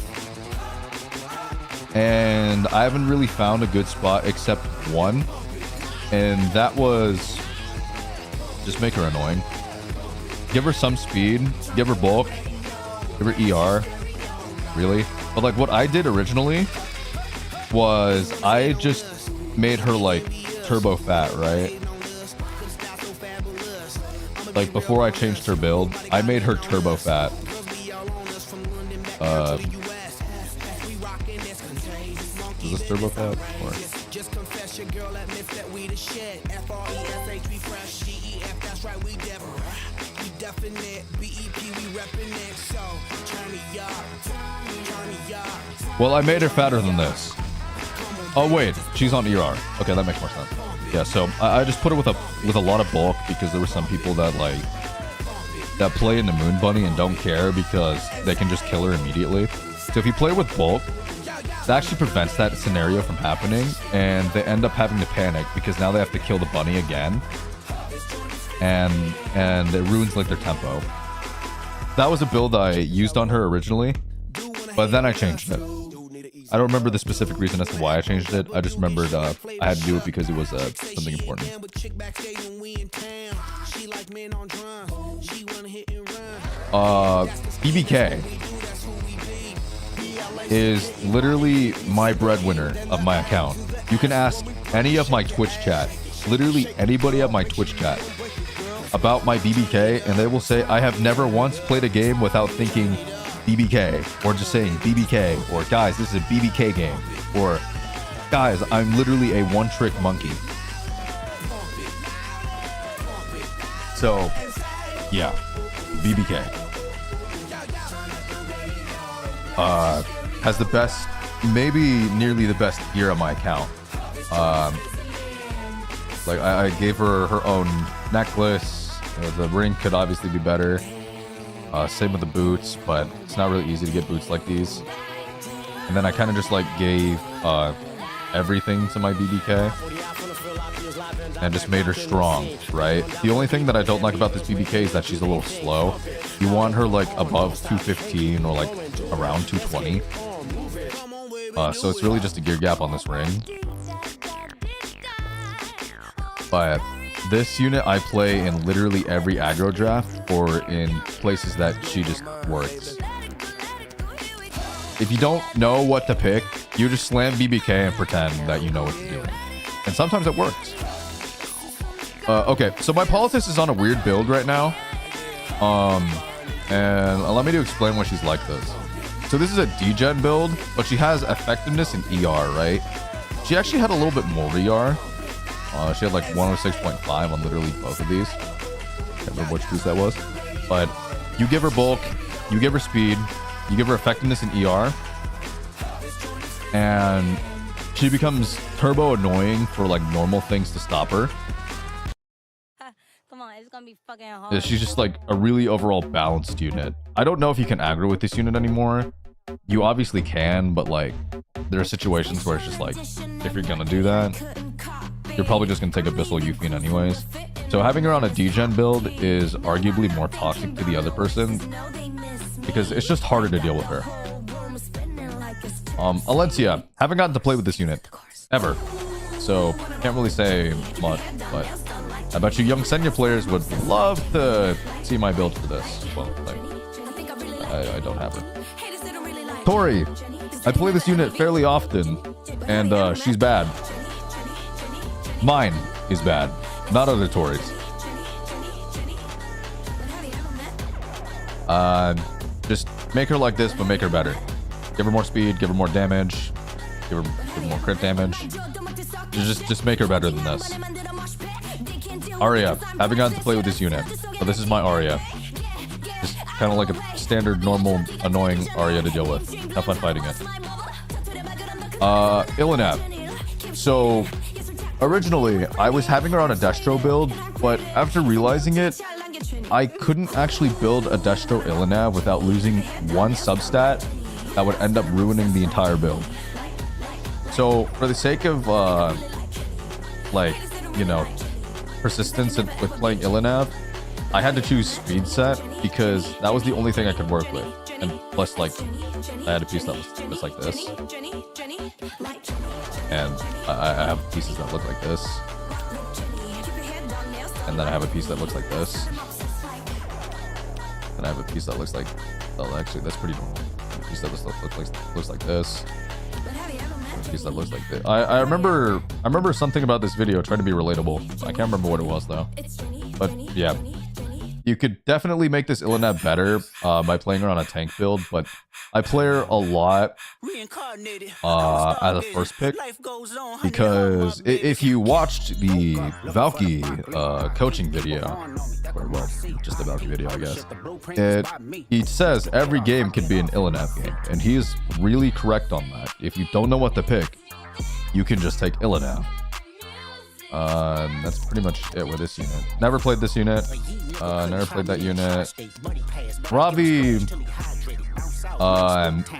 and I haven't really found a good spot except one, and that was just make her annoying. Give her some speed, give her bulk, give her ER, really. But like what I did originally was I just made her like turbo fat, right? Like before I changed her build, I made her turbo fat. Is this turbo fat? Or? Well, I made her fatter than this. Oh wait, she's on ER. Okay, that makes more sense. Yeah, so I just put it with a lot of bulk because there were some people that play into Moon Bunny and don't care because they can just kill her immediately. So if you play with bulk, that actually prevents that scenario from happening, and they end up having to panic because now they have to kill the bunny again, and it ruins like their tempo. That was a build I used on her originally, but then I changed it. I don't remember the specific reason as to why I changed it. I just remembered I had to do it because it was something important. BBK is literally my breadwinner of my account. You can ask any of my Twitch chat, literally anybody at my Twitch chat, about my BBK, and they will say I have never once played a game without thinking BBK, or just saying BBK, or guys, this is a BBK game, or guys, I'm literally a one-trick monkey. So, yeah, BBK has the best, maybe nearly the best gear on my account. Like I gave her her own necklace. The ring could obviously be better. Same with the boots, but it's not really easy to get boots like these. And then I kind of just like gave everything to my BBK and just made her strong, right? The only thing that I don't like about this BBK is that she's a little slow. You want her like above 215 or like around 220. So it's really just a gear gap on this ring. But this unit I play in literally every aggro draft or in places that she just works. If you don't know what to pick, you just slam BBK and pretend that you know what you're doing. And sometimes it works. Okay, so my Politis is on a weird build right now. And allow me to explain why she's like this. So this is a degen build, but she has effectiveness and ER, right? She actually had a little bit more ER. She had like 106.5 on literally both of these. Can't remember which piece that was. But you give her bulk, you give her speed, you give her effectiveness and ER, and she becomes turbo annoying for like normal things to stop her. Come on, it's gonna be fucking hard. She's just like a really overall balanced unit. I don't know if you can aggro with this unit anymore. You obviously can, but like there are situations where it's just like, if you're gonna do that, you're probably just gonna take Abyssal Eufion anyways. So having her on a degen build is arguably more toxic to the other person because it's just harder to deal with her. Alencia, haven't gotten to play with this unit ever, so can't really say much, but I bet you young Senya players would love to see my build for this. Well, like, I don't have her. Tori, I play this unit fairly often, and she's bad. Mine is bad, not other Tories. Just make her like this, but make her better. Give her more speed, give her more damage, give her more crit damage. Just make her better than this. Arya, haven't gotten to play with this unit, but this is my Arya. Just kind of like a standard, normal, annoying Arya to deal with. Have fun fighting it. Illinev. So, originally, I was having her on a Destro build, but after realizing it, I couldn't actually build a Destro Illinev without losing one substat that would end up ruining the entire build. So, for the sake of, like, you know, persistence with playing Illinev, I had to choose speed set because that was the only thing I could work with. And plus, like, I had a piece that was just like this. And I have pieces that look like this. And then I have a piece that looks like this. And I have a piece that looks like... Oh, actually, that's pretty normal. A piece that looks like this. A piece that looks like this. I remember something about this video trying to be relatable. I can't remember what it was, though. But, yeah. You could definitely make this Illinev better by playing her on a tank build, but I play her a lot as a first pick because if you watched the Valky coaching video, or well, just the Valky video, I guess, he says every game can be an Illinev game, and he is really correct on that. If you don't know what to pick, you can just take Illinev. That's pretty much it with this unit. Never played this unit. Never played that unit. Ravi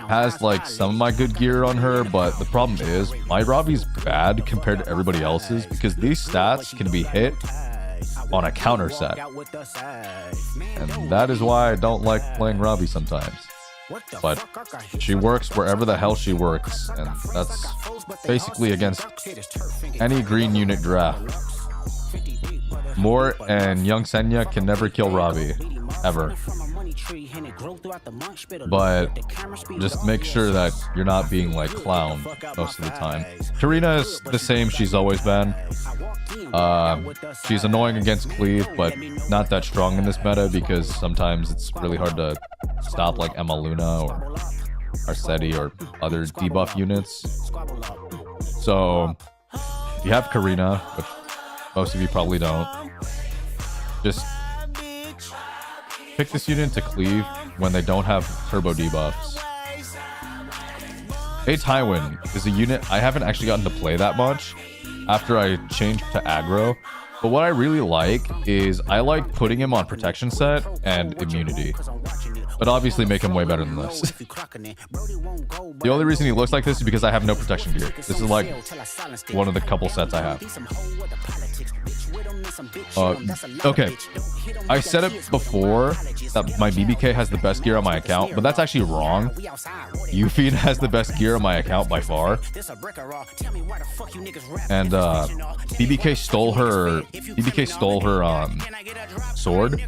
has like some of my good gear on her, but the problem is my Ravi's bad compared to everybody else's because these stats can be hit on a counter set. And that is why I don't like playing Ravi sometimes. But she works wherever the hell she works, and that's basically against any green unit draft. Mort and Young Senya can never kill Ravi, ever. But just make sure that you're not being like clown most of the time. Karina is the same she's always been. She's annoying against Cleave, but not that strong in this meta because sometimes it's really hard to stop like Emma Luna or Arceti or other debuff units. So if you have Karina, which most of you probably don't, just pick this unit to Cleave when they don't have turbo debuffs. A Tywin is a unit I haven't actually gotten to play that much after I changed to aggro, but what I really like is I like putting him on protection set and immunity. but obviously make him way better than this. The only reason he looks like this is because I have no protection gear. This is like one of the couple sets I have. Okay, I said it before that my BBK has the best gear on my account, but that's actually wrong. Yuffie has the best gear on my account by far. And BBK stole her sword,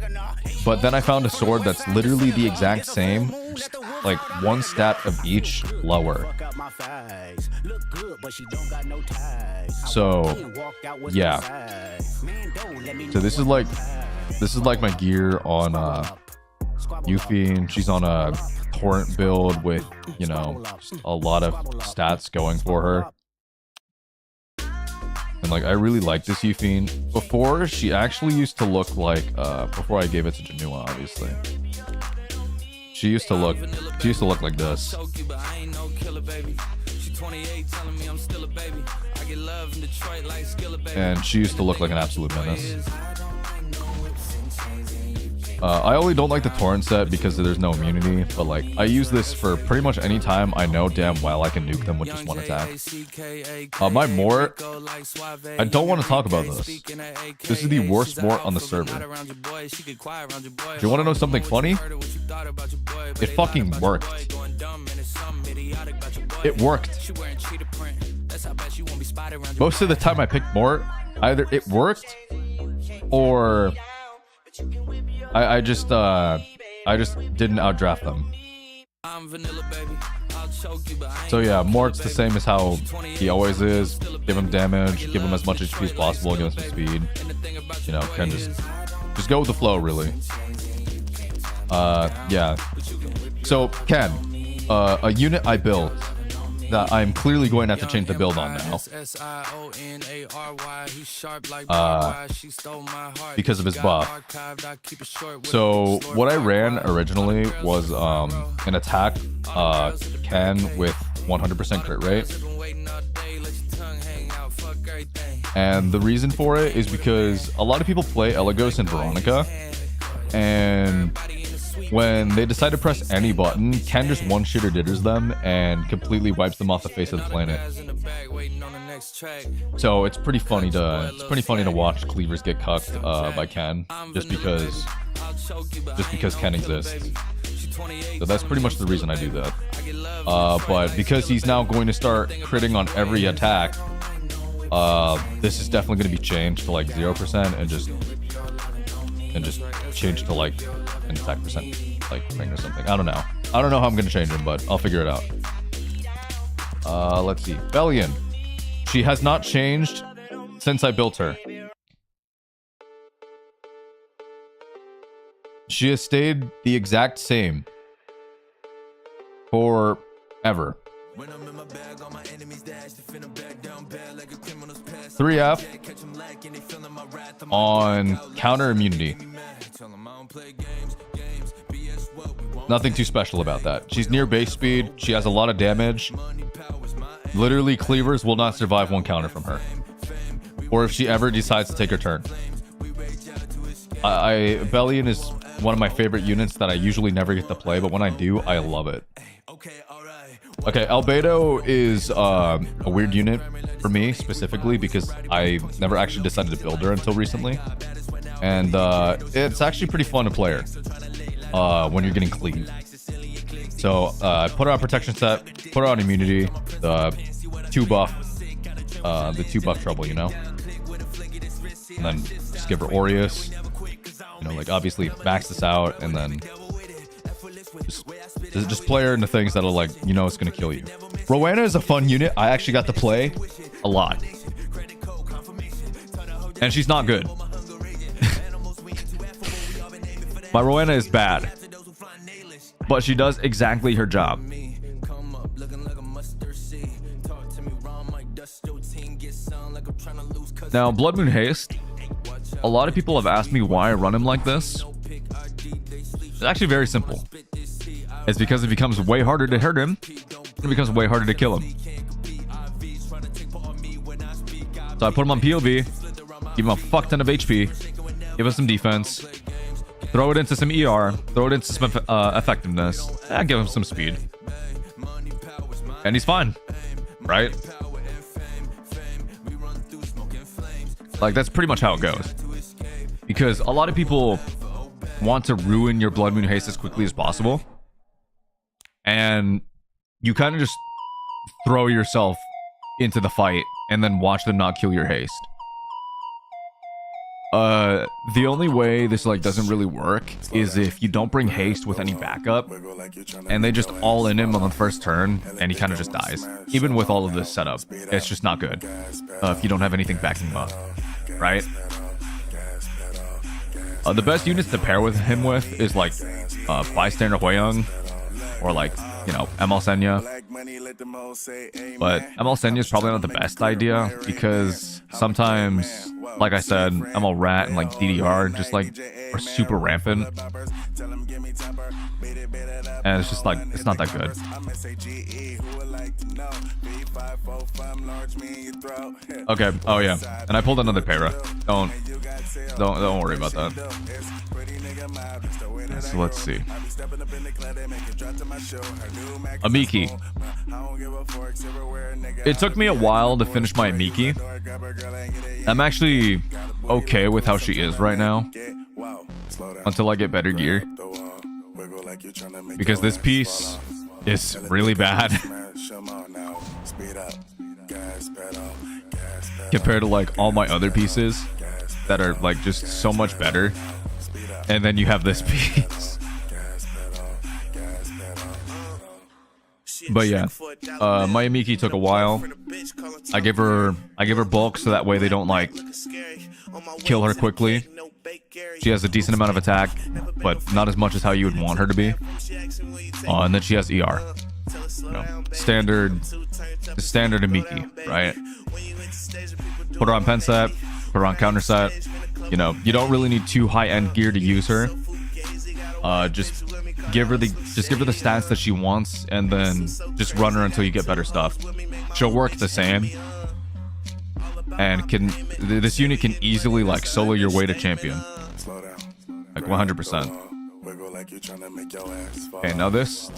but then I found a sword that's literally the exact same, just like one stat of each lower. So yeah, so this is like my gear on Yuffie, and she's on a torrent build with, you know, a lot of stats going for her. And like, I really like this Yuffie. Before, she actually used to look like before I gave it to Janua, obviously. She used to look like this. And she used to look like an absolute menace. I only don't like the torrent set because there's no immunity, but like, I use this for pretty much any time I know damn well I can nuke them with just one attack. My Mort, I don't want to talk about this. This is the worst Mort on the server. Do you want to know something funny? It fucking worked. It worked. Most of the time I picked Mort, either it worked or I just didn't outdraft them. So yeah, Mort's the same as how he always is. Give him damage, give him as much HP as possible, give him some speed. You know, can just go with the flow, really. Yeah. So Ken, a unit I built that I'm clearly going to have to change the build on now. Because of his buff. So what I ran originally was an attack Ken with 100% crit rate. And the reason for it is because a lot of people play Elagos and Veronica, and when they decide to press any button, Ken just one-shitter ditters them and completely wipes them off the face of the planet. So it's pretty funny to watch cleavers get cucked by Ken just because Ken exists. So that's pretty much the reason I do that. But because he's now going to start critting on every attack, this is definitely going to be changed to like 0% and just change to like an attack percent like ring or something. I don't know how I'm gonna change him, but I'll figure it out. Let's see. Bellion, she has not changed since I built her. She has stayed the exact same forever. 3F on counter immunity. Nothing too special about that. She's near base speed. She has a lot of damage. Literally, cleavers will not survive one counter from her. Or if she ever decides to take her turn. Bellion is one of my favorite units that I usually never get to play, but when I do, I love it. Okay, Albedo is a weird unit for me specifically because I never actually decided to build her until recently. And it's actually pretty fun to play her when you're getting cleaved. So I put her on protection set, put her on immunity, the 2 buff trouble, you know? And then just give her Aureus, you know, like obviously max this out, and then just play her into things that'll, like, you know, it's gonna kill you. Rowena is a fun unit. I actually got to play a lot. And she's not good. My Rowena is bad. But she does exactly her job. Now, Blood Moon Haste. A lot of people have asked me why I run him like this. It's actually very simple. It's because it becomes way harder to hurt him. It becomes way harder to kill him. So I put him on POV, give him a fuck ton of HP, give us some defense, throw it into some ER, throw it into some effectiveness, give him some speed, and he's fine, right? Like, that's pretty much how it goes. Because a lot of people want to ruin your Blood Moon haste as quickly as possible, and you kind of just throw yourself into the fight and then watch them not kill your haste. The only way this like doesn't really work is if you don't bring haste with any backup and they just all in him on the first turn and he kind of just dies. Even with all of this setup, it's just not good if you don't have anything backing him up, right? The best units to pair with him with is like Bystander Huayang or like, you know, ML Senya. But ML Senya is probably not the best idea because sometimes, like I said, ML Rat and like DDR just like are super rampant. And it's just like, it's not that good. Okay, oh yeah. And I pulled another para. Don't worry about that. So let's see. Amiki. It took me a while to finish my Amiki. I'm actually okay with how she is right now until I get better gear, because this piece is really bad compared to like all my other pieces that are like just so much better. And then you have this piece. But yeah, my Amiki took a while. I give her bulk so that way they don't like kill her quickly. She has a decent amount of attack, but not as much as how you would want her to be. And then she has ER. You know, standard Amiki, right? Put her on pen set, put her on counter set. You know, you don't really need too high-end gear to use her. Just give her the stats that she wants, and then just run her until you get better stuff. She'll work the same, and this unit can easily like solo your way to champion, like 100%. Okay, now this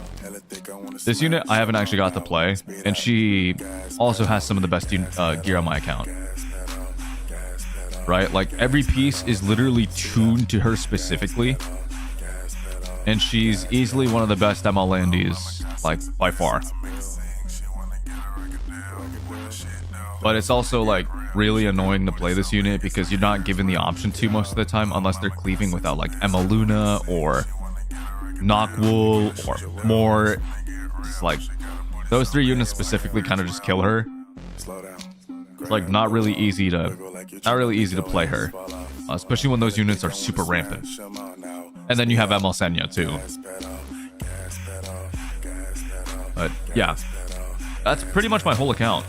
unit I haven't actually got to play, and she also has some of the best gear on my account. Right, like every piece is literally tuned to her specifically, and she's easily one of the best ML landies, like by far. But it's also like really annoying to play this unit because you're not given the option to most of the time unless they're cleaving without like ML Luna or Knockwool or more. It's like those three units specifically kind of just kill her. It's like not really easy to play her, especially when those units are super rampant. And then you have ML Senya too. But yeah, that's pretty much my whole account.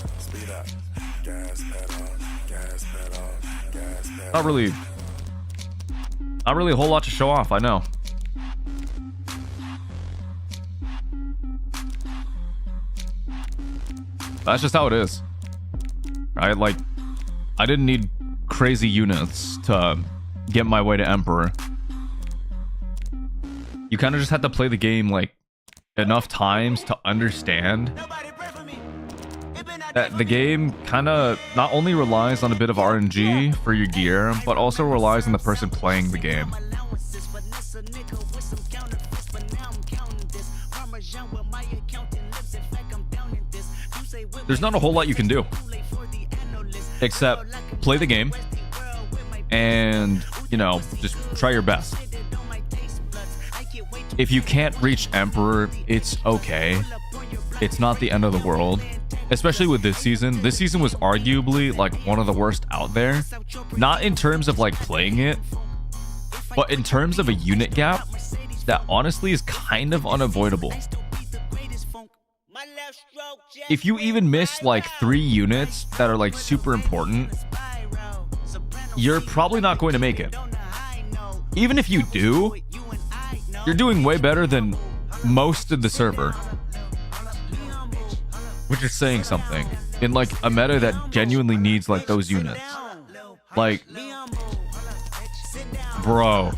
Not really a whole lot to show off, I know. That's just how it is. Right? Like, I didn't need crazy units to get my way to Emperor. You kind of just had to play the game like enough times to understand that the game kind of not only relies on a bit of RNG for your gear, but also relies on the person playing the game. There's not a whole lot you can do except play the game and, you know, just try your best. If you can't reach Emperor, it's okay. It's not the end of the world. Especially with this season. This season was arguably like one of the worst out there. Not in terms of like playing it, but in terms of a unit gap that honestly is kind of unavoidable. If you even miss like 3 units that are like super important, you're probably not going to make it. Even if you do, you're doing way better than most of the server, which is saying something in like a meta that genuinely needs like those units. Like, bro,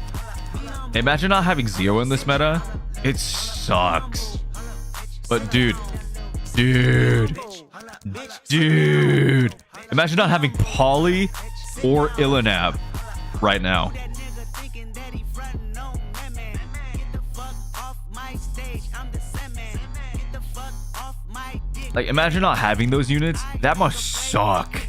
Imagine not having Zio in this meta. It sucks. But dude. Imagine not having Polly or Ilinab right now. Like, imagine not having those units. That must suck.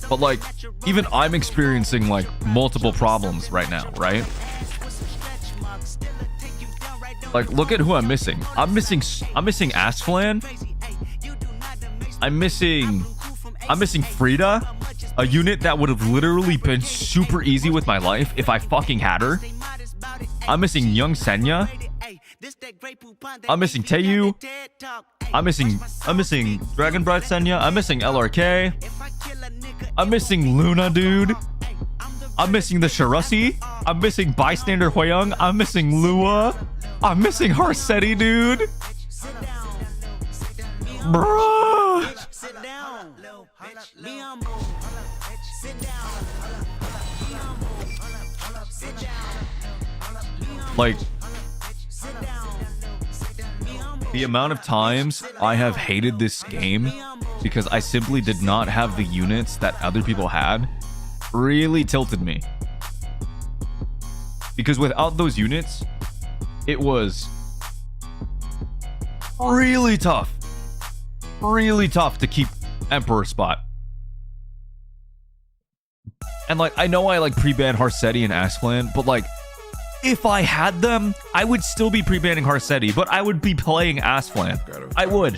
But like, even I'm experiencing like multiple problems right now, right? Like, look at who I'm missing. I'm missing Asflan. I'm missing Frida, a unit that would have literally been super easy with my life if I fucking had her. I'm missing Young Senya. I'm missing Taeyu. I'm missing Dragon Bright Senya. I'm missing LRK. I'm missing Luna, dude. I'm missing the Shirasi. I'm missing Bystander Hwoyoung. I'm missing Lua. I'm missing Harsetti, dude. Bruh. Like, the amount of times I have hated this game because I simply did not have the units that other people had really tilted me. Because without those units, it was really tough to keep Emperor spot. And like, I know I like pre-banned Harsetti and Asflan, but like, if I had them, I would still be pre-banning Harsetti, but I would be playing Asflan. I would.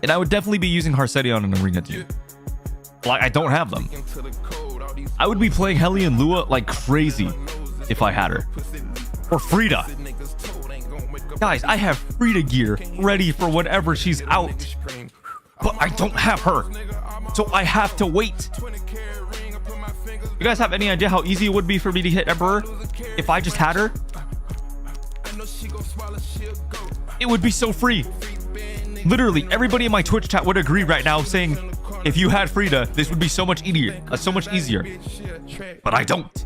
And I would definitely be using Harsetti on an arena team. Like, I don't have them. I would be playing Helly and Lua like crazy if I had her. Or Frida. Guys, I have Frida gear ready for whenever she's out. But I don't have her. So I have to wait. You guys have any idea how easy it would be for me to hit Emperor if I just had her? It would be so free. Literally, everybody in my Twitch chat would agree right now saying, if you had Frida, this would be so much easier. But I don't.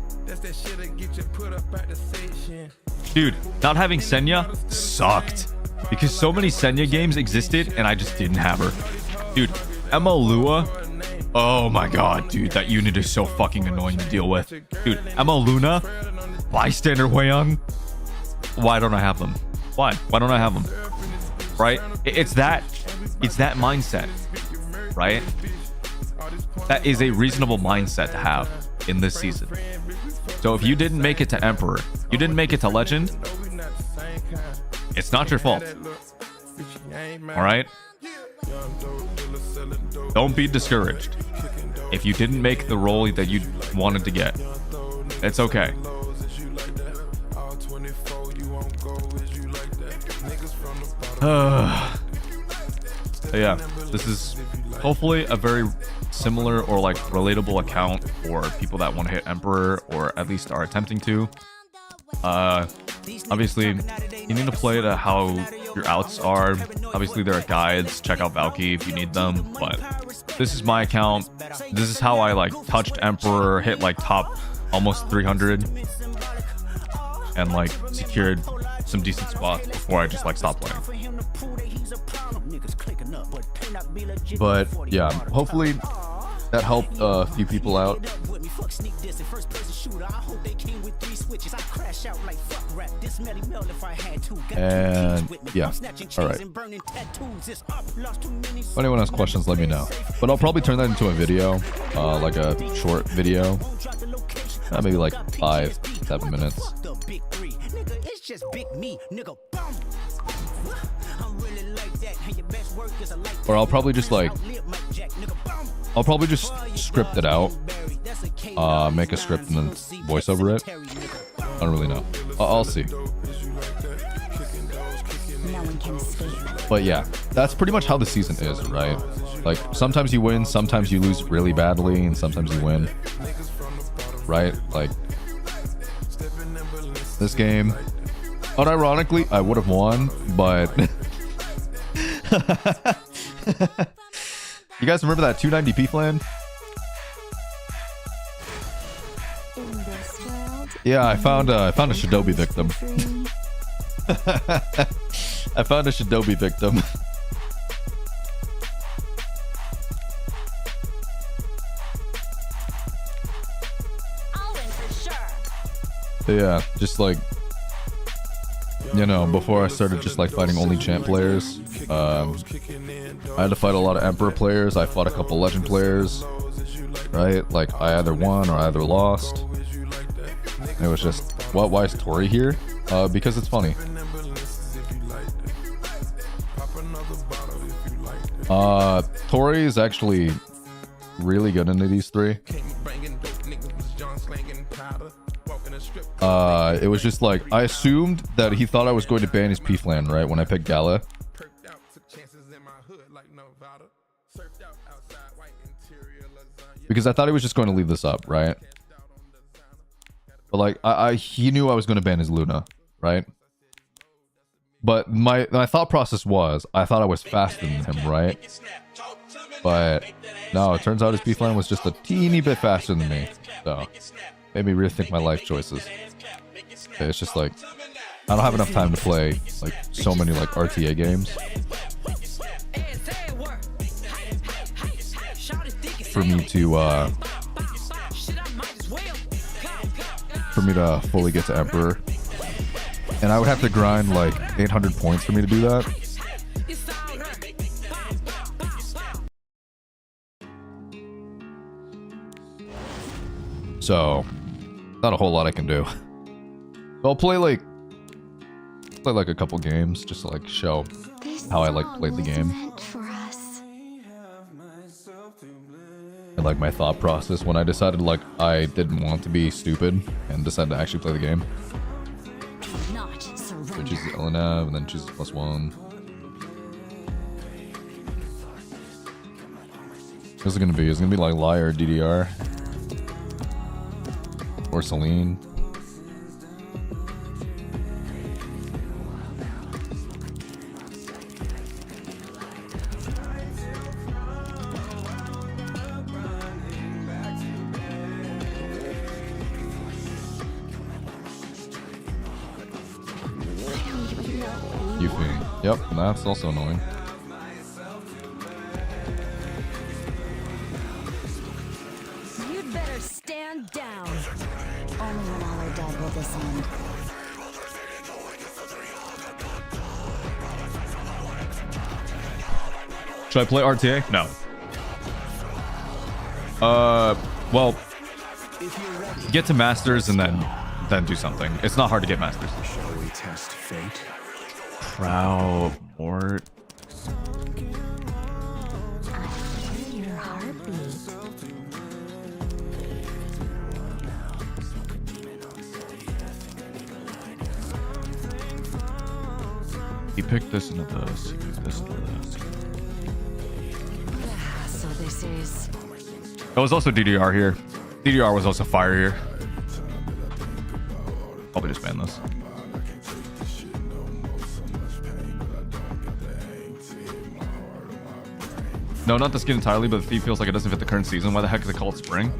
Dude, not having Senya sucked. Because so many Senya games existed and I just didn't have her. Dude, Emma Lua. Oh my god, dude, that unit is so fucking annoying to deal with. Dude, Emma Luna, Bystander Hwoyoung. Why don't I have them? Why don't I have them? Right? It's that mindset, right? That is a reasonable mindset to have in this season. So if you didn't make it to Emperor, you didn't make it to Legend, it's not your fault. All right? Don't be discouraged if you didn't make the role that you wanted to get. It's okay. Yeah, this is hopefully a very similar or like relatable account for people that want to hit Emperor or at least are attempting to. Obviously, you need to play to how your outs are. Obviously, there are guides. Check out Valky if you need them. But this is my account. This is how I like touched Emperor, hit like top almost 300, and like secured some decent spots before I just like stopped playing. But yeah, hopefully that helped a few people out. And yeah, all right. If anyone has questions, let me know. But I'll probably turn that into a video, like a short video, maybe like 5-7 minutes. Or I'll probably just script it out, make a script and then voice over it. I don't really know. I'll see. But yeah, that's pretty much how the season is, right? Like, sometimes you win, sometimes you lose really badly, and sometimes you win, right? Like, this game, unironically, I would have won, but You guys remember that 290p flan? Yeah, I found a Shinobi victim. I found a Shinobi victim. Yeah, just like, you know, before I started just like fighting only champ players, I had to fight a lot of Emperor players. I fought a couple Legend players, right? Like I either won or I either lost. It was just, what? Why is Tori here? Because it's funny. Tori is actually really good into these three. It was just like, I assumed that he thought I was going to ban his P-Flan, right, when I picked Gala. Because I thought he was just going to leave this up, right? But like, he knew I was going to ban his Luna, right? But my thought process was, I thought I was faster than him, right? But no, it turns out his P-Flan was just a teeny bit faster than me. So, made me rethink my life choices. It's just like, I don't have enough time to play like so many like RTA games for me to fully get to Emperor, and I would have to grind like 800 points for me to do that. So, not a whole lot I can do. I'll play like a couple games just to like show how I like played the game and like my thought process when I decided like I didn't want to be stupid and decided to actually play the game. So choose the LNAV and then choose +1. What's it gonna be? It's gonna be like Liar, DDR, or Celine. Yuffie. Yep, that's also annoying. You'd better stand down. Only when all are dead will this end. Should I play RTA? No. Well, get to Masters and then do something. It's not hard to get Masters. Shall we test fate? Prow Mort. I hear your heartbeat. He picked this into this. He picked this into this. So this is. There was also DDR here. DDR was also fire here. Probably just ban this. No, not the skin entirely, but the theme feels like it doesn't fit the current season. Why the heck is it called spring?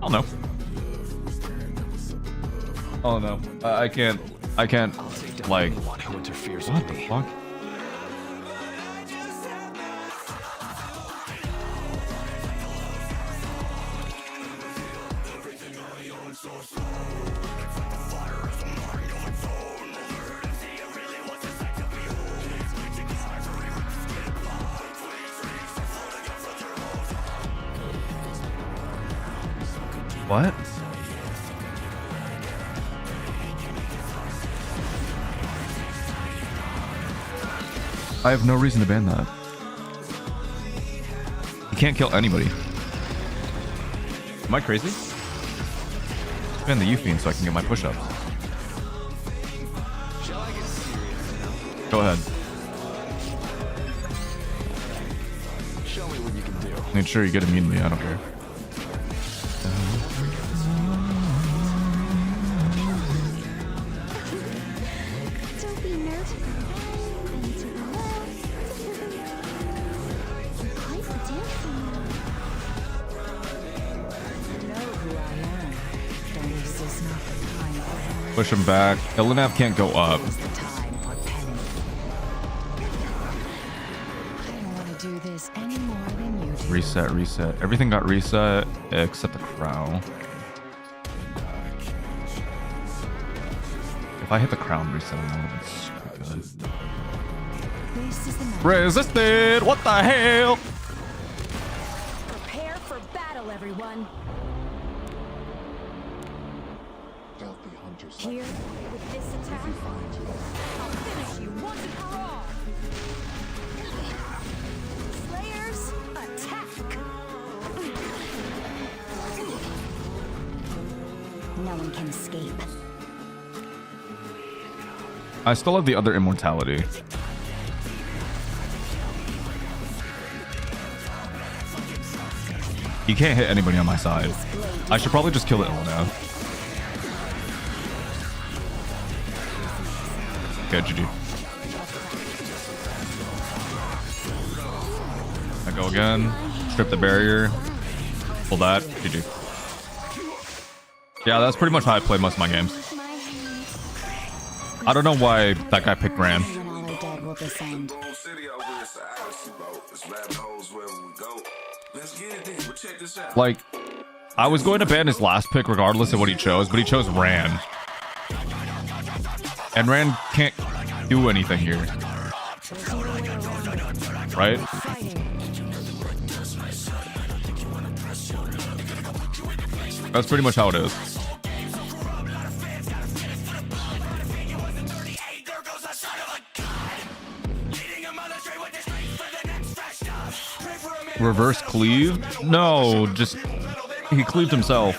I don't know. Oh no. I can't like, One who interferes what with the me. fuck? What? I have no reason to ban that. You can't kill anybody. Am I crazy? Ban the Yuffie so I can get my push-ups. Go ahead. Show me what you can do. Make sure you get immunity, I don't care. Don't be nervous. Push him back. Illinev can't go up. Is the time for penance. I don't want to do this any more than you do. Reset, reset. Everything got reset except the crown. If I hit the crown reset, it's super good. This is the night. Resisted! What the hell? Prepare for battle, everyone. Stealthy hunters. Here, with this attack, I'll finish you once and for all. Slayers, attack! No one can escape. I still have the other immortality. He can't hit anybody on my side. I should probably just kill it all now. Okay, GG. I go again. Strip the barrier. Pull that. GG. Yeah, that's pretty much how I play most of my games. I don't know why that guy picked Ran. When all are dead will descend. Like, I was going to ban his last pick regardless of what he chose, but he chose Ran. And Ran can't do anything here. Right? That's pretty much how it is. Reverse cleave? No, just he cleaved himself.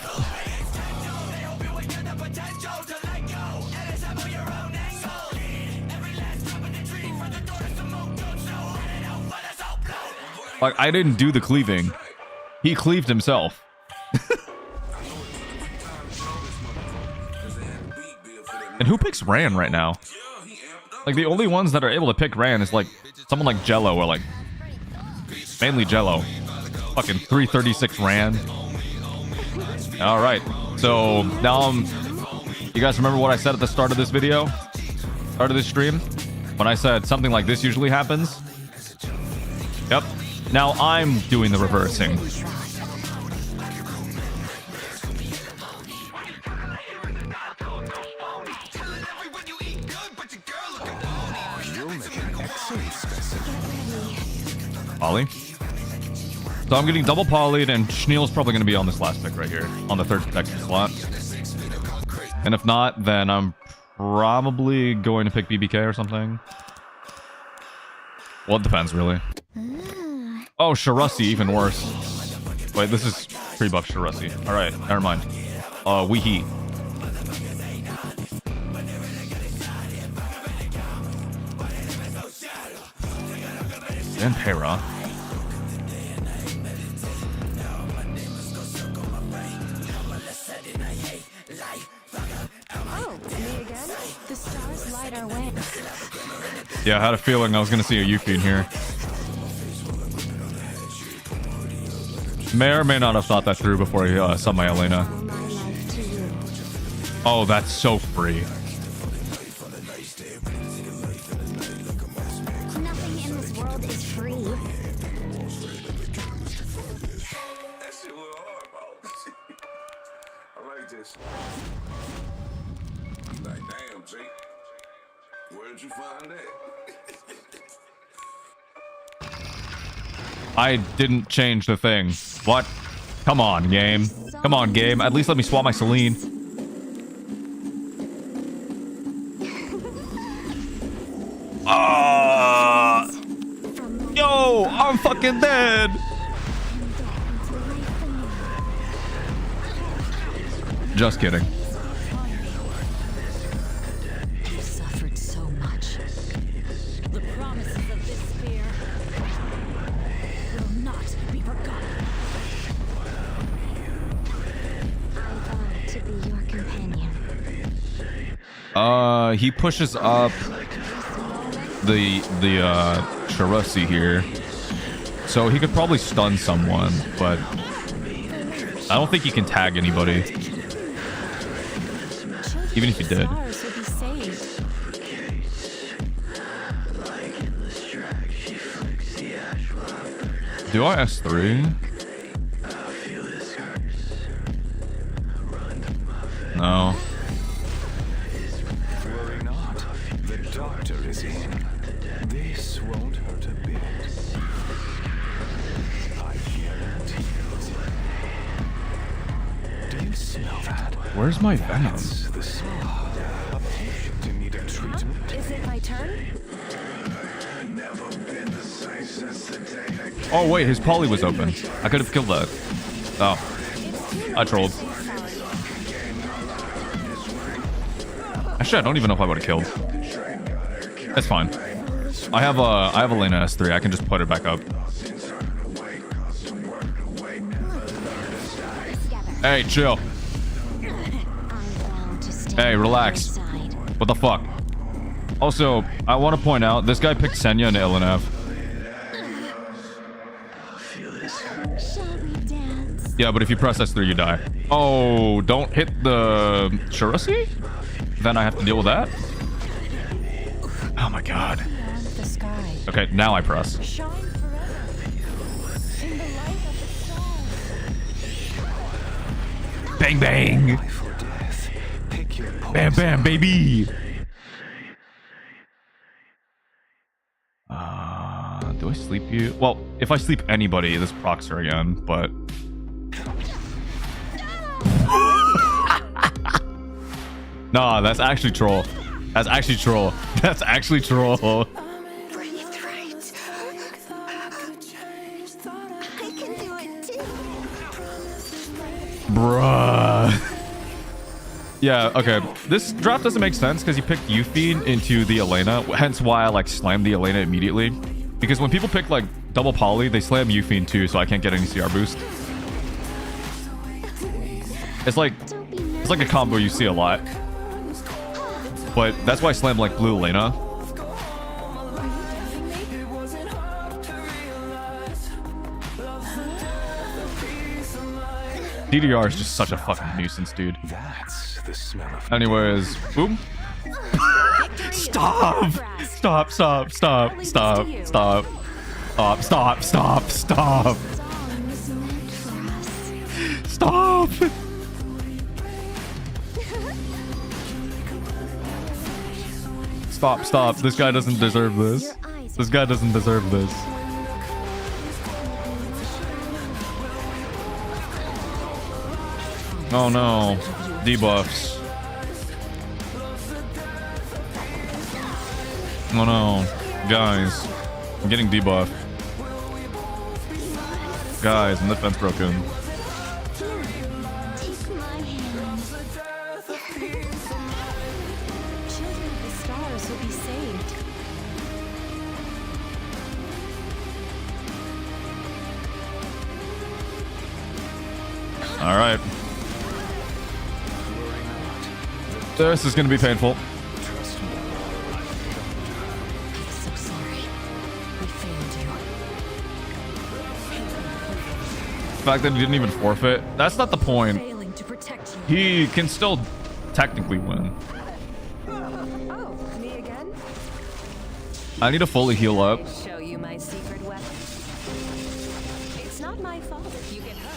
Like, I didn't do the cleaving. He cleaved himself. And who picks Ran right now? Like, the only ones that are able to pick Ran is like someone like Jello, or like mainly Jello. Fucking 336 Ran. All right. So now you guys remember what I said at the start of this video? Start of this stream? When I said something like this usually happens? Yep. Now I'm doing the reversing. Poly. So I'm getting double polyed, and Schneel's probably going to be on this last pick right here, on the third extra slot. And if not, then I'm probably going to pick BBK or something. Well, it depends, really. Oh, Sharussi, even worse. Wait, this is pre-buff Sharussi. Alright, never mind. Weehee. And Hera. Oh, me again? The stars light our way. Yeah, I had a feeling I was going to see a Yuffie in here. May or may not have thought that through before he saw my Elena. My life to you. Oh, that's so free. Nothing in this world is free. That shit was hard, bro. I like this. Like, damn, Jake. Where'd you find that? I didn't change the thing. What? Come on, game. Come on, game. At least let me swap my Celine. Yo, I'm fucking dead. Just kidding. You suffered so much. The promises of this sphere will not be forgotten. I vow to be your companion. He pushes up the Sharussi here. So he could probably stun someone, but I don't think he can tag anybody. Even if he did. Stars will be saved. Do I S3? No. Worry not. The doctor is in. This won't hurt a bit. I guarantee it. Do you smell that? Where's my venom? That's the smell. A patient in need of treatment. Is it my turn? Oh wait, his poly was open. I could have killed that. Oh, I trolled. Actually, I don't even know if I would have killed. That's fine. I have a Lena S3. I can just put it back up. Hey, chill. Hey, relax. What the fuck? Also, I want to point out this guy picked Senya and LNF. Shall we dance? Yeah, but if you press S3, you die. Oh, don't hit the Shirasi? Then I have to deal with that? Oh my god. Beyond the sky. Okay, now I press. Shine forever. In the light of the stars. Bang, bang. Life or death. Pick your Bam, poison. bam, baby. Do I sleep you? Well, if I sleep anybody, this procs her again, but... Nah, that's actually troll. That's actually troll. That's actually troll. Breathe right. I can do it too. Bruh. Yeah, okay. This draft doesn't make sense because you picked Yuffie into the Elena, hence why I like slammed the Elena immediately. Because when people pick like double poly, they slam Yuffie too, so I can't get any CR boost. It's like a combo you see a lot. But that's why I slammed like blue Elena. DDR is just such a fucking nuisance, dude. That's the smell of Anyways, boom. Stop! Stop, stop, stop, stop, stop. Stop, stop, stop. Stop! Stop, stop. This guy doesn't deserve this. This guy doesn't deserve this. Oh no. Debuffs. Oh no. Guys. I'm getting debuffed. Guys, my defense broken. Take my hand. Children of the stars will be saved. Alright. This is gonna be painful. So sorry. We failed you. The fact that he didn't even forfeit, that's not the point. Failing to protect you. He can still technically win. Oh, me again? I need to fully heal up. Show you my secret weapon. It's not my fault if you get hurt.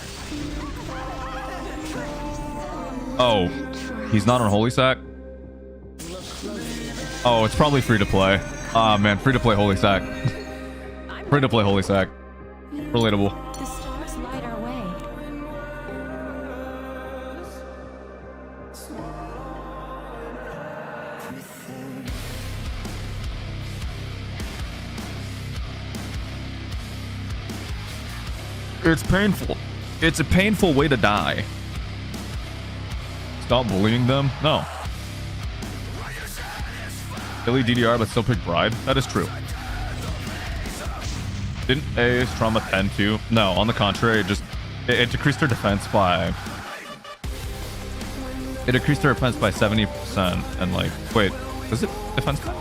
Oh, he's not on Holy Sack? Oh, it's probably free to play. Ah, man, free to play Holy Sack. Free to play Holy Sack. Relatable. The stars light our way. It's painful. It's a painful way to die. Stop bullying them? No. Billy DDR, but still pick Bride? That is true. Didn't Ace Trauma 10 too? No, on the contrary, it decreased her defense by... It decreased her defense by 70%, and like, wait, does it defense cut?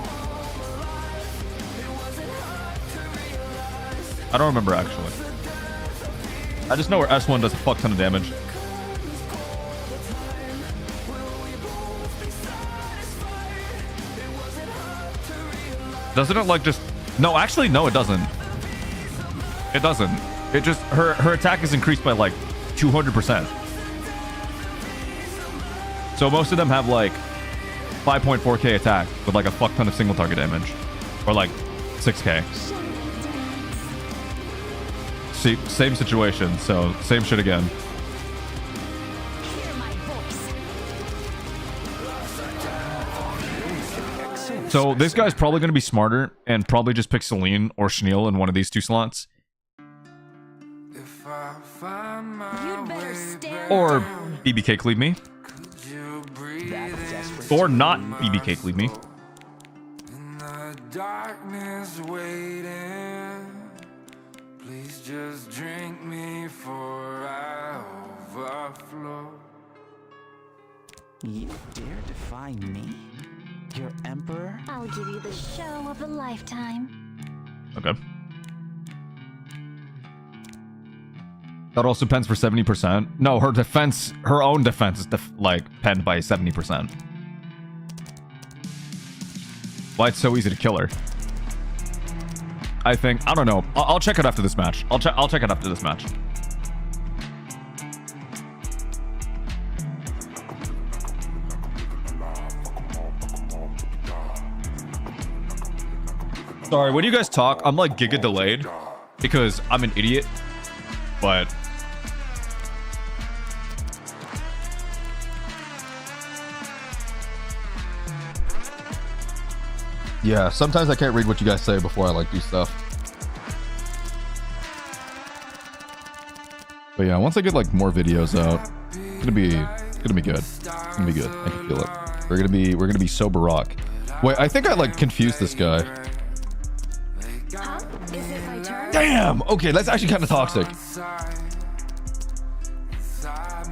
I don't remember actually. I just know where S1 does a fuck ton of damage. Doesn't it like just... No, actually, no, it doesn't. It doesn't. It just... Her attack is increased by like 200%. So most of them have like 5.4k attack with like a fuck ton of single target damage. Or like 6k. See, same situation, so same shit again. Hear my voice. So this guy's probably going to be smarter and probably just pick Celine or Schneel in one of these two slots. If I find my You'd better way stand Or down. BBK Cleave me. back, you breathe Or not BBK Cleave me. in the darkness waiting. Please just drink me for I overflow. You dare defy me? Your emperor? I'll give you the show of a lifetime. Okay. That also pens for 70%. No, her defense, her own defense is like penned by 70%. Why it's so easy to kill her? I think, I don't know. I'll check it after this match. I'll check it after this match. Sorry, when you guys talk, I'm like giga delayed because I'm an idiot. But yeah, sometimes I can't read what you guys say before I like do stuff. But yeah, once I get like more videos out, it's gonna be good. It's gonna be good. I can feel it. We're gonna be sober rock. Wait, I think I like confused this guy. Huh? Is it my turn? Damn. Okay, that's actually kind of toxic. Inside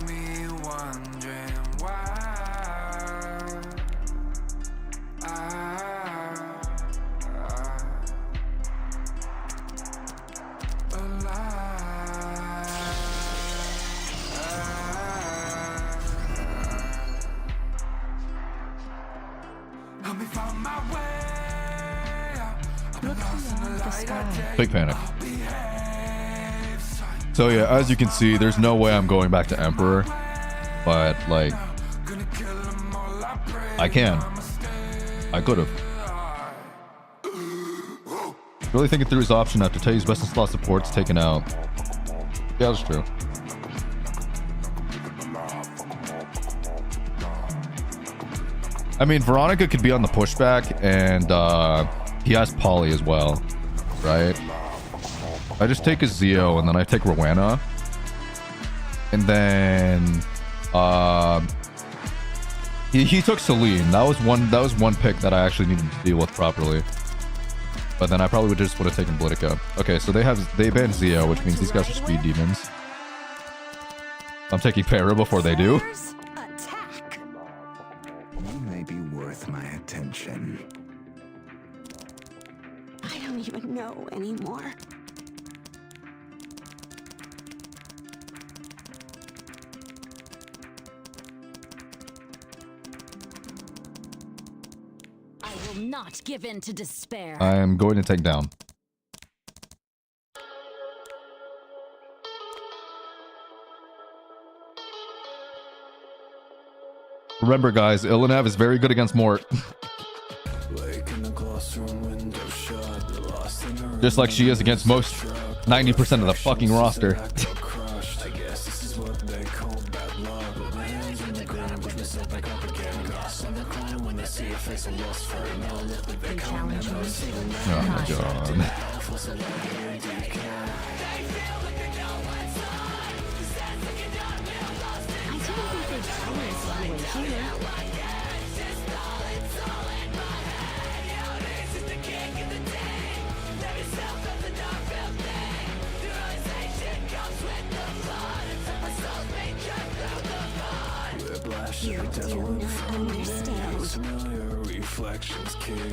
me wondering why help me find my way. Look beyond the sky. Big panic. So yeah, as you can see, there's no way I'm going back to Emperor, but like, I can. I could have. Really thinking through his option after Tayu's best in slot support's taken out. Yeah, that's true. I mean, Veronica could be on the pushback, and he has Polly as well, right? I just take a Zio, and then I take Rowena, and then he took Celine. That was one pick that I actually needed to deal with properly. But then I probably would just would have taken Politica. Okay, so they banned Zio, which means these guys are speed demons. I'm taking Para before they do. Attack. You may be worth my attention. I don't even know anymore. I will not give in to despair. I am going to take down. Remember, guys, Illinev is very good against Mort. Just like she is against most 90% of the fucking roster. Oh my god. I don't think they'd tell us all the way here. You do not understand.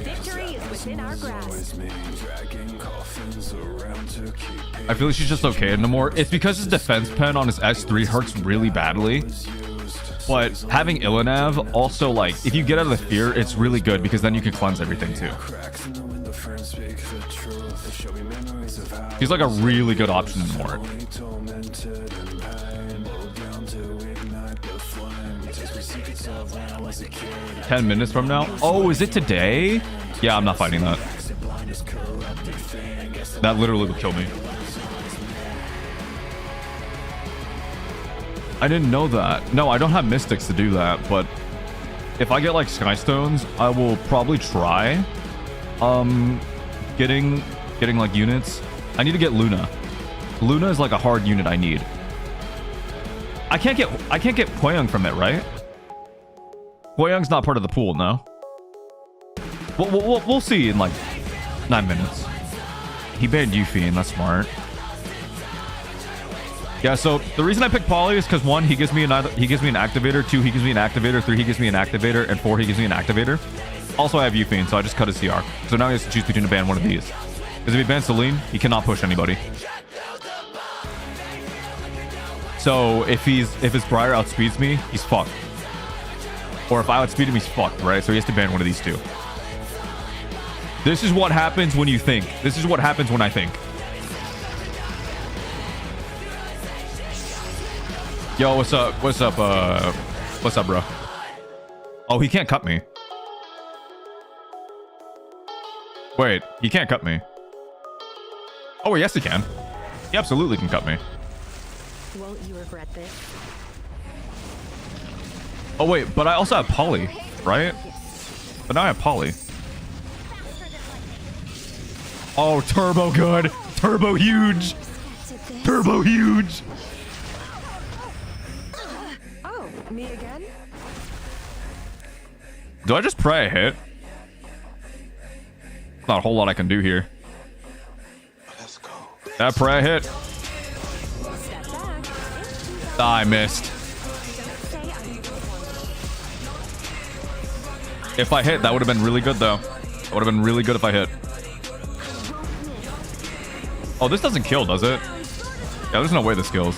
Victory is within our grasp. I feel like she's just okay no more. It's because his defense pen on his S3 hurts really badly. But having Illinev also, like, if you get out of the fear, it's really good because then you can cleanse everything too. He's like a really good option in Mort. 10 minutes from now? Oh, is it today? Yeah, I'm not fighting that. That literally would kill me. I didn't know that. No, I don't have mystics to do that, but if I get like Skystones, I will probably try getting like units. I need to get Luna. Luna is like a hard unit I need. I can't get Hwoyang from it, right? Hwoyang's not part of the pool, no. We'll see in like 9 minutes. He banned Yuffie, and that's smart. Yeah, so the reason I picked Polly is because 1, he gives me an activator, 2, he gives me an activator, 3, he gives me an activator, and 4, he gives me an activator. Also, I have Yuffie, so I just cut his CR. So now he has to choose between to ban one of these. Because if he bans Celine, he cannot push anybody. So if his Briar outspeeds me, he's fucked. Or if I outspeed him, he's fucked, right? So he has to ban one of these two. This is what happens when you think. This is what happens when I think. Yo, what's up? What's up, bro? Oh, he can't cut me. Wait, he can't cut me. Oh, yes, he can. He absolutely can cut me. Won't you regret this? Oh, wait, but I also have Polly, right? But now I have Polly. Oh, turbo good. Turbo huge. Turbo huge. Oh, me again? Do I just pray a hit? Not a whole lot I can do here. Let's go. That pray a hit. Step back. I missed. Say I'm If I hit, that would have been really good, though. That would have been really good if I hit. Oh, this doesn't kill, does it? Yeah, there's no way this kills.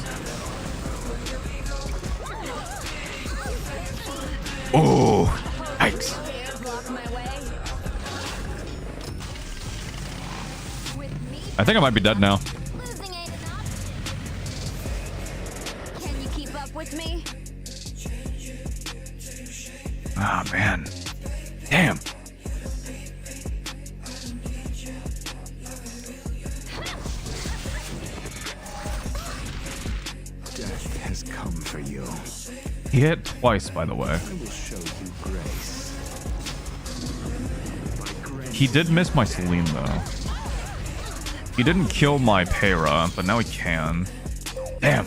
Oh, yikes. block my way. With me, I think I might be dead now. losing ain't enough. Can you keep up with me? Ah, man. Damn. Death has come for you. He hit twice, by the way. I will show you grace. He did miss my Celine, though. He didn't kill my Para, but now he can. Damn.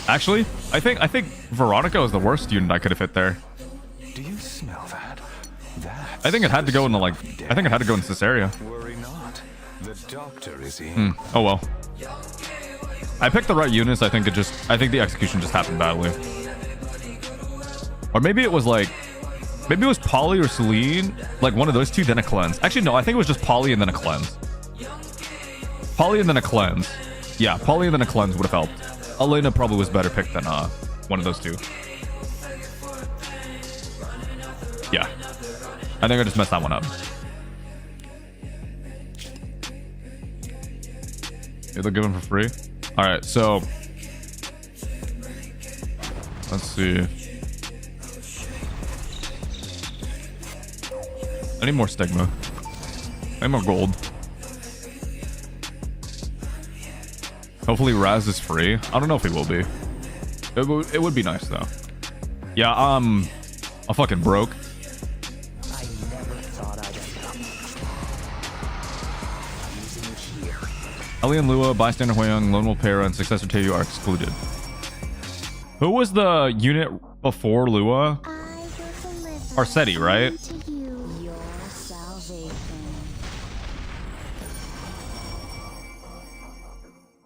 Actually, I think Veronica was the worst unit I could have hit there. Do you smell that? That. I think it had to go into like. I think it had to go into this area. Worry not. The doctor is in. Oh well. I picked the right units. I think the execution just happened badly. Or maybe it was like. Maybe it was Polly or Celine. Like one of those two, then a cleanse. Actually, no. I think it was just Polly and then a cleanse. Polly and then a cleanse. Yeah, Polly and then a cleanse would have helped. Elena probably was better picked than one of those two. Yeah. I think I just messed that one up. Yeah, they'll give them for free. All right, so let's see. I need more stigma. I need more gold. Hopefully Raz is free. I don't know if he will be. It would be nice though. Yeah, I'm fucking broke. I never thought I'd end up using it here. Ellie and Lua, Bystander Hwoyang, Lone Wolf Para, and Successor Teiyu are excluded. Who was the unit before Lua? Arceti, right? Your salvation.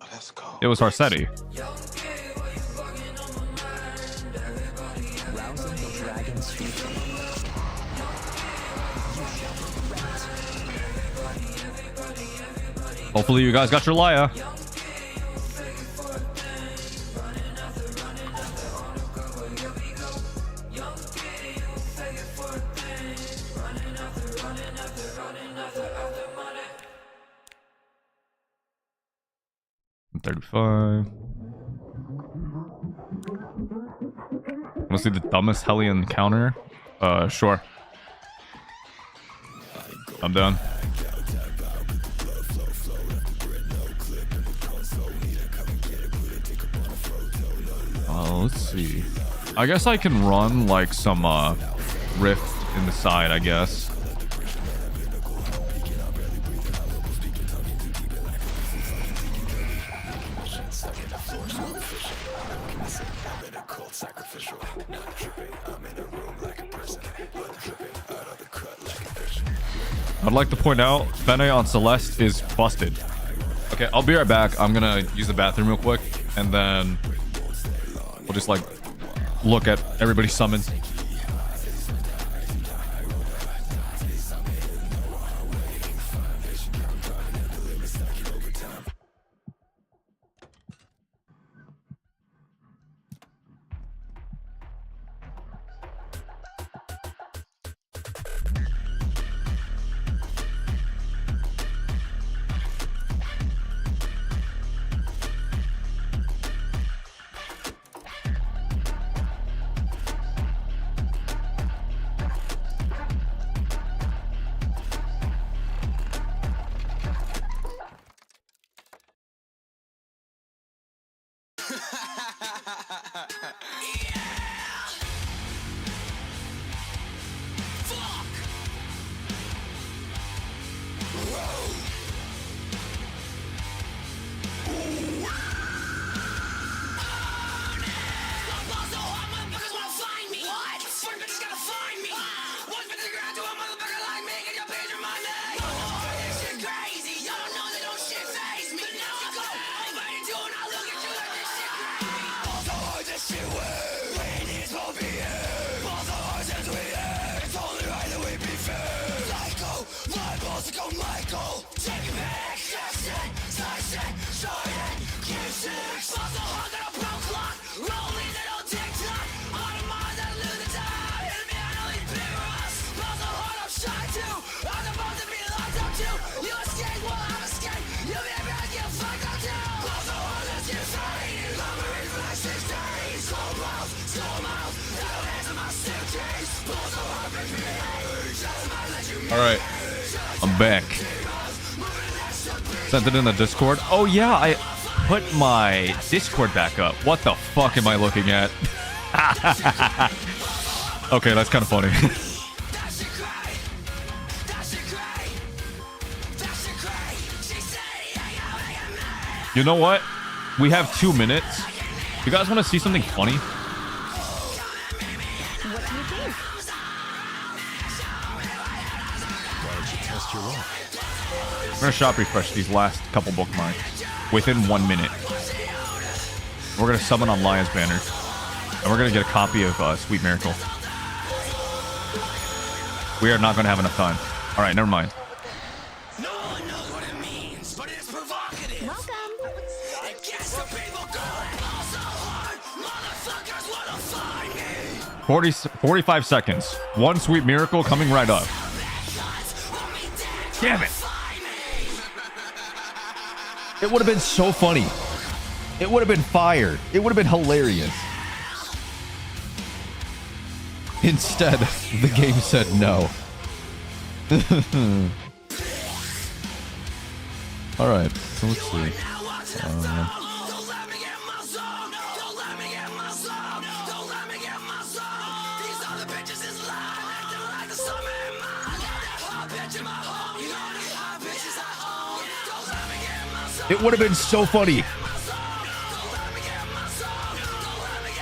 Let's go. It was Arceti. Rousing the dragon's future. Hopefully you guys got your Laya. 45. Wanna see the dumbest Hellion counter? Sure. I'm done. Let's see. I guess I can run like some rift in the side, I guess. I'd like to point out, Fene on Celeste is busted. Okay, I'll be right back. I'm gonna use the bathroom real quick, and then we'll just like look at everybody's summons. All right, I'm back. Sent it in the Discord. Oh yeah, I put my Discord back up. What the fuck am I looking at? Okay, that's kind of funny. You know what? We have 2 minutes. You guys want to see something funny? What do you think? We're gonna shop refresh these last couple bookmarks within 1 minute. We're gonna summon on Lion's Banner, and we're gonna get a copy of Sweet Miracle. We are not gonna have enough time. All right, never mind. No one knows what it means, but it's provocative. Welcome. It gets the people going. Also hard, motherfuckers wanna find me. 45 seconds. One Sweet Miracle coming right up. Damn it. It would have been so funny. It would have been fire. It would have been hilarious. Instead, the game said no. All right, so let's see. It would have been so funny.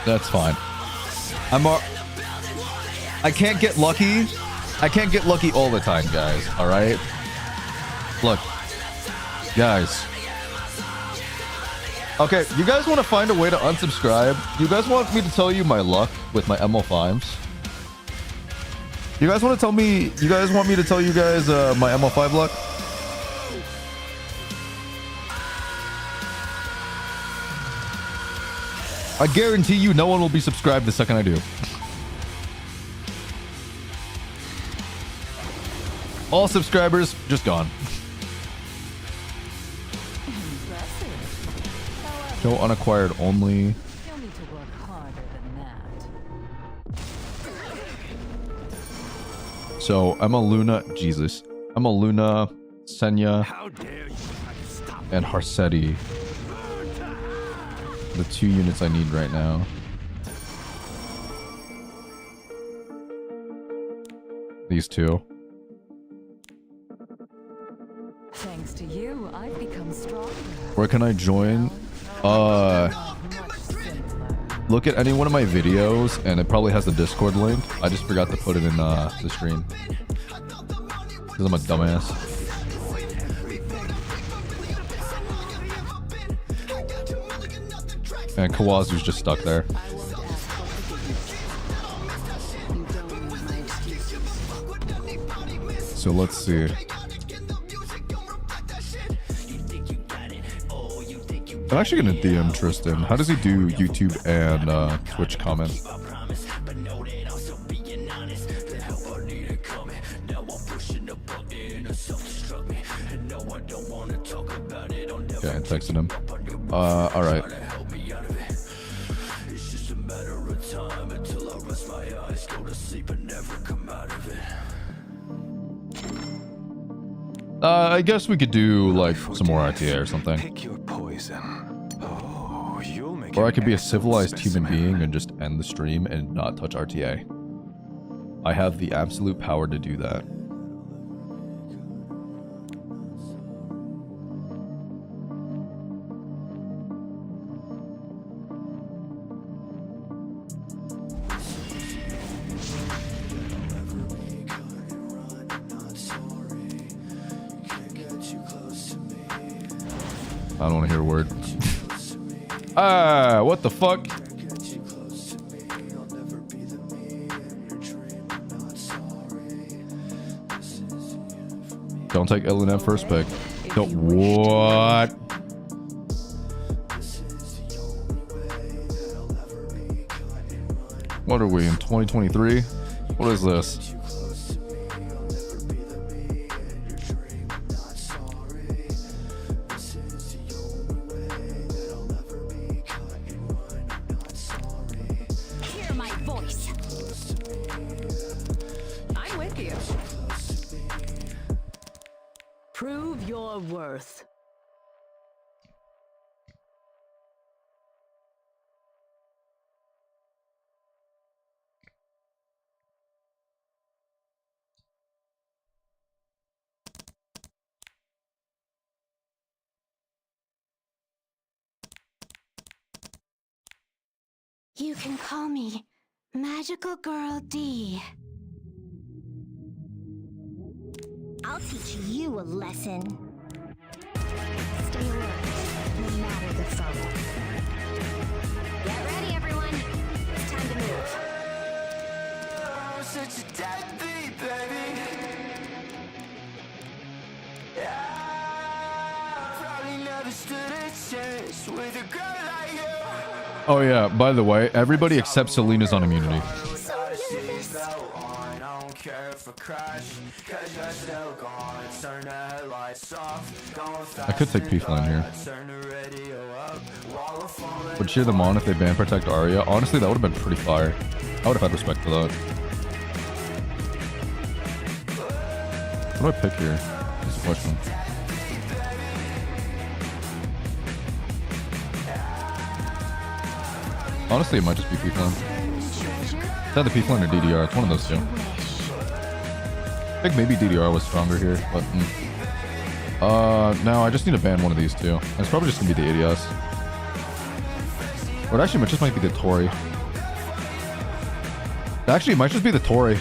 That's fine. I can't get lucky. I can't get lucky all the time, guys. All right. Look, guys. Okay, you guys want to find a way to unsubscribe? You guys want me to tell you my luck with my ML5s? You guys want to tell me? You guys want me to tell you guys my ML5 luck? I guarantee you no one will be subscribed the second I do. All subscribers just gone. Impressive. Show unacquired only. You'll need to work harder than that. So Emma Luna, Jesus. Emma Luna, Senya, and Harsetti. The 2 units I need right now. These 2. Thanks to you, I've become stronger. Where can I join? Much simpler. Look at any one of my videos, and it probably has the Discord link. I just forgot to put it in the stream. Because I'm a dumbass. And Kawazu's just stuck there. So let's see. I'm actually gonna DM Tristan. How does he do YouTube and Twitch comments? Okay, I texted him. Alright. I guess we could do like some more RTA or something. Pick your poison. Oh, you'll make Or I an could be a excellent civilized human specimen. being and just end the stream and not touch RTA. I have the absolute power to do that. I don't want to hear a word. Ah, what the fuck? Don't take LNF first pick. Don't what? What are we in 2023? What is this? Hear my voice. I'm with you. Prove your worth. You can call me Magical Girl D. I'll teach you a lesson. Stay alert, no matter the foe. Get ready, everyone. It's time to move. I'm such a deadbeat, baby. Yeah, probably never stood a chance with a girl like you. Oh yeah, by the way, everybody except Selena's on immunity. So nervous. I don't care if I crash, 'cause you're still gone. Turn the headlights off. I could take P-Flan here. Turn the radio up. While I'm falling. Would cheer them on if they ban Protect Arya. Honestly, that would have been pretty fire. I would have had respect for that. What do I pick here? That's the question. Honestly, it might just be P-Flan. It's either P-Flan or DDR. It's one of those two. I think maybe DDR was stronger here, but... no, I just need to ban one of these two. It's probably just gonna be the ADS. Or actually, it just might be the Tori. Actually, it might just be the Tori.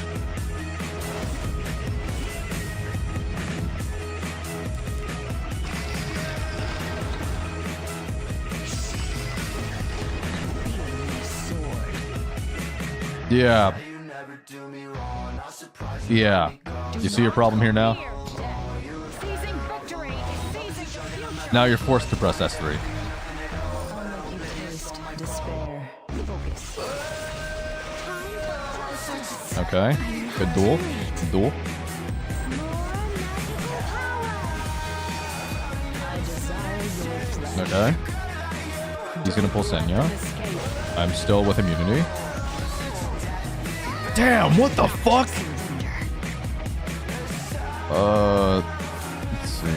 Yeah. Yeah. You see your problem here now? Seizing victory. Seizing future. Now you're forced to press S3. I'll make you taste despair. Focus. Okay. Good duel. Good duel. I desire your flesh. Okay. He's gonna pull Senya. I'm still with immunity. Damn, what the fuck? Let's see.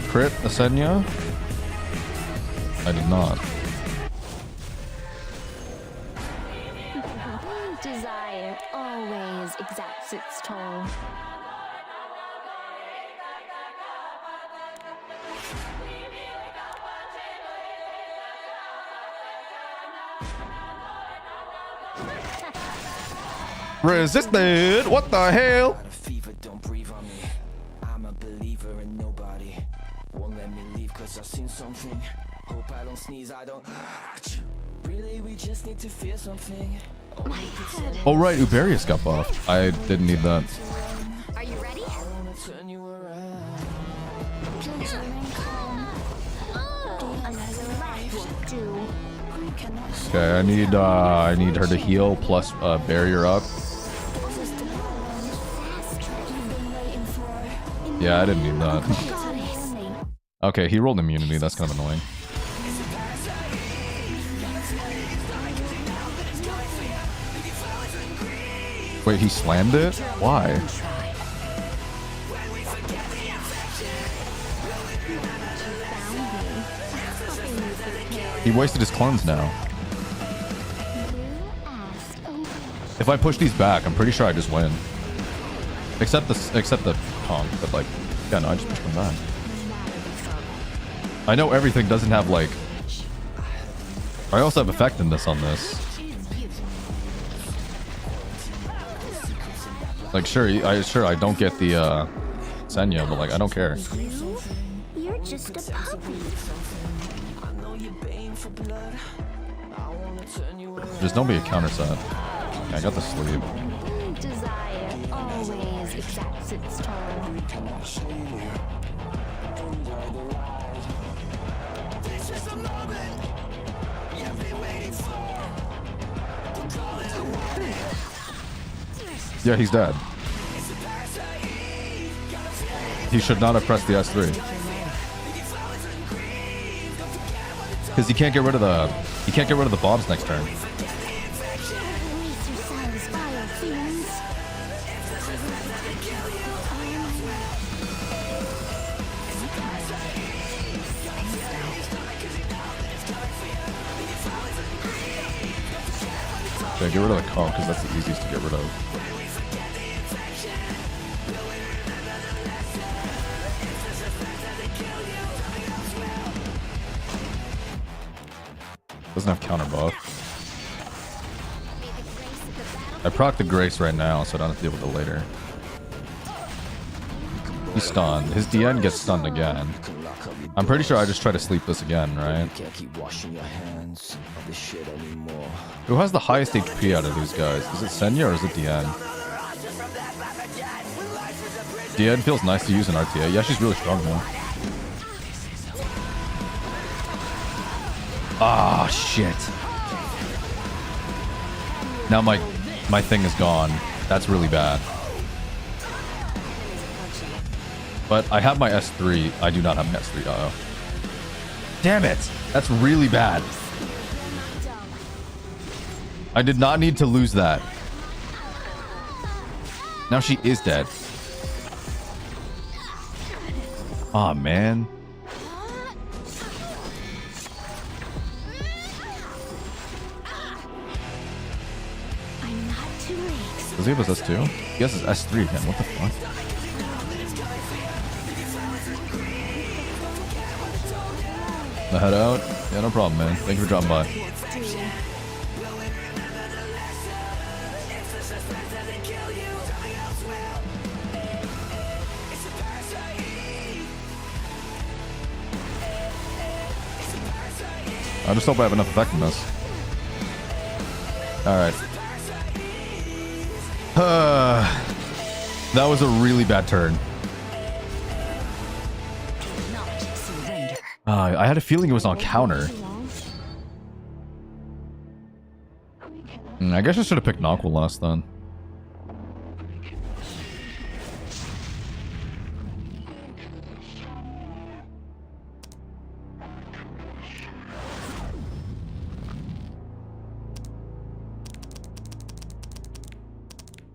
Crit Asenya? I did not. Desire always exacts its toll. Resisted! What the hell? Got a fever, don't breathe on me. I'm a believer in nobody. Won't let me leave cause I've seen something. Hope I don't sneeze, I don't. Really, we just need to feel something. My head. Oh right, Uberius got buffed. I didn't need that. Are you ready? I wanna turn you around. Please remain calm. Another life will do. Okay, I need her to heal plus barrier up. Yeah, I didn't need that. Okay, he rolled immunity. That's kind of annoying. Wait, he slammed it? Why? He wasted his clones now. If I push these back, I'm pretty sure I just win. Except the Kong, but like, yeah, no, I just pushed them back. I know everything doesn't have like. I also have effectiveness on this. Like, sure, I don't get the Senya, but like, I don't care. You're just a puppy. Just don't be a counter set. Yeah, I got the sleep. Desire always exacts its toll. Yeah, he's dead. He should not have pressed the S3. Because he can't get rid of the bombs next turn. Okay, get rid of the Kong because that's the easiest to get rid of. Doesn't have counter buff. I proc the Grace right now, so I don't have to deal with it later. He's stunned. His DN gets stunned again. I'm pretty sure I just try to sleep this again, right? Can't keep washing your hands of this shit anymore. Who has the highest HP out of these guys? Is it Senya or is it DN? DN feels nice to use in RTA. Yeah, she's really strong though. Ah, shit. Now my thing is gone. That's really bad. But I have my S3. I do not have my S3. Uh-oh. Damn it. That's really bad. I did not need to lose that. Now she is dead. Aw, man. Does he have his S2? He has his S3 again. What the fuck? The head out? Yeah, no problem, man. Thank you for dropping by. I just hope I have enough effectiveness. Alright. That was a really bad turn. I had a feeling it was on counter. I guess I should have picked Naquil last then.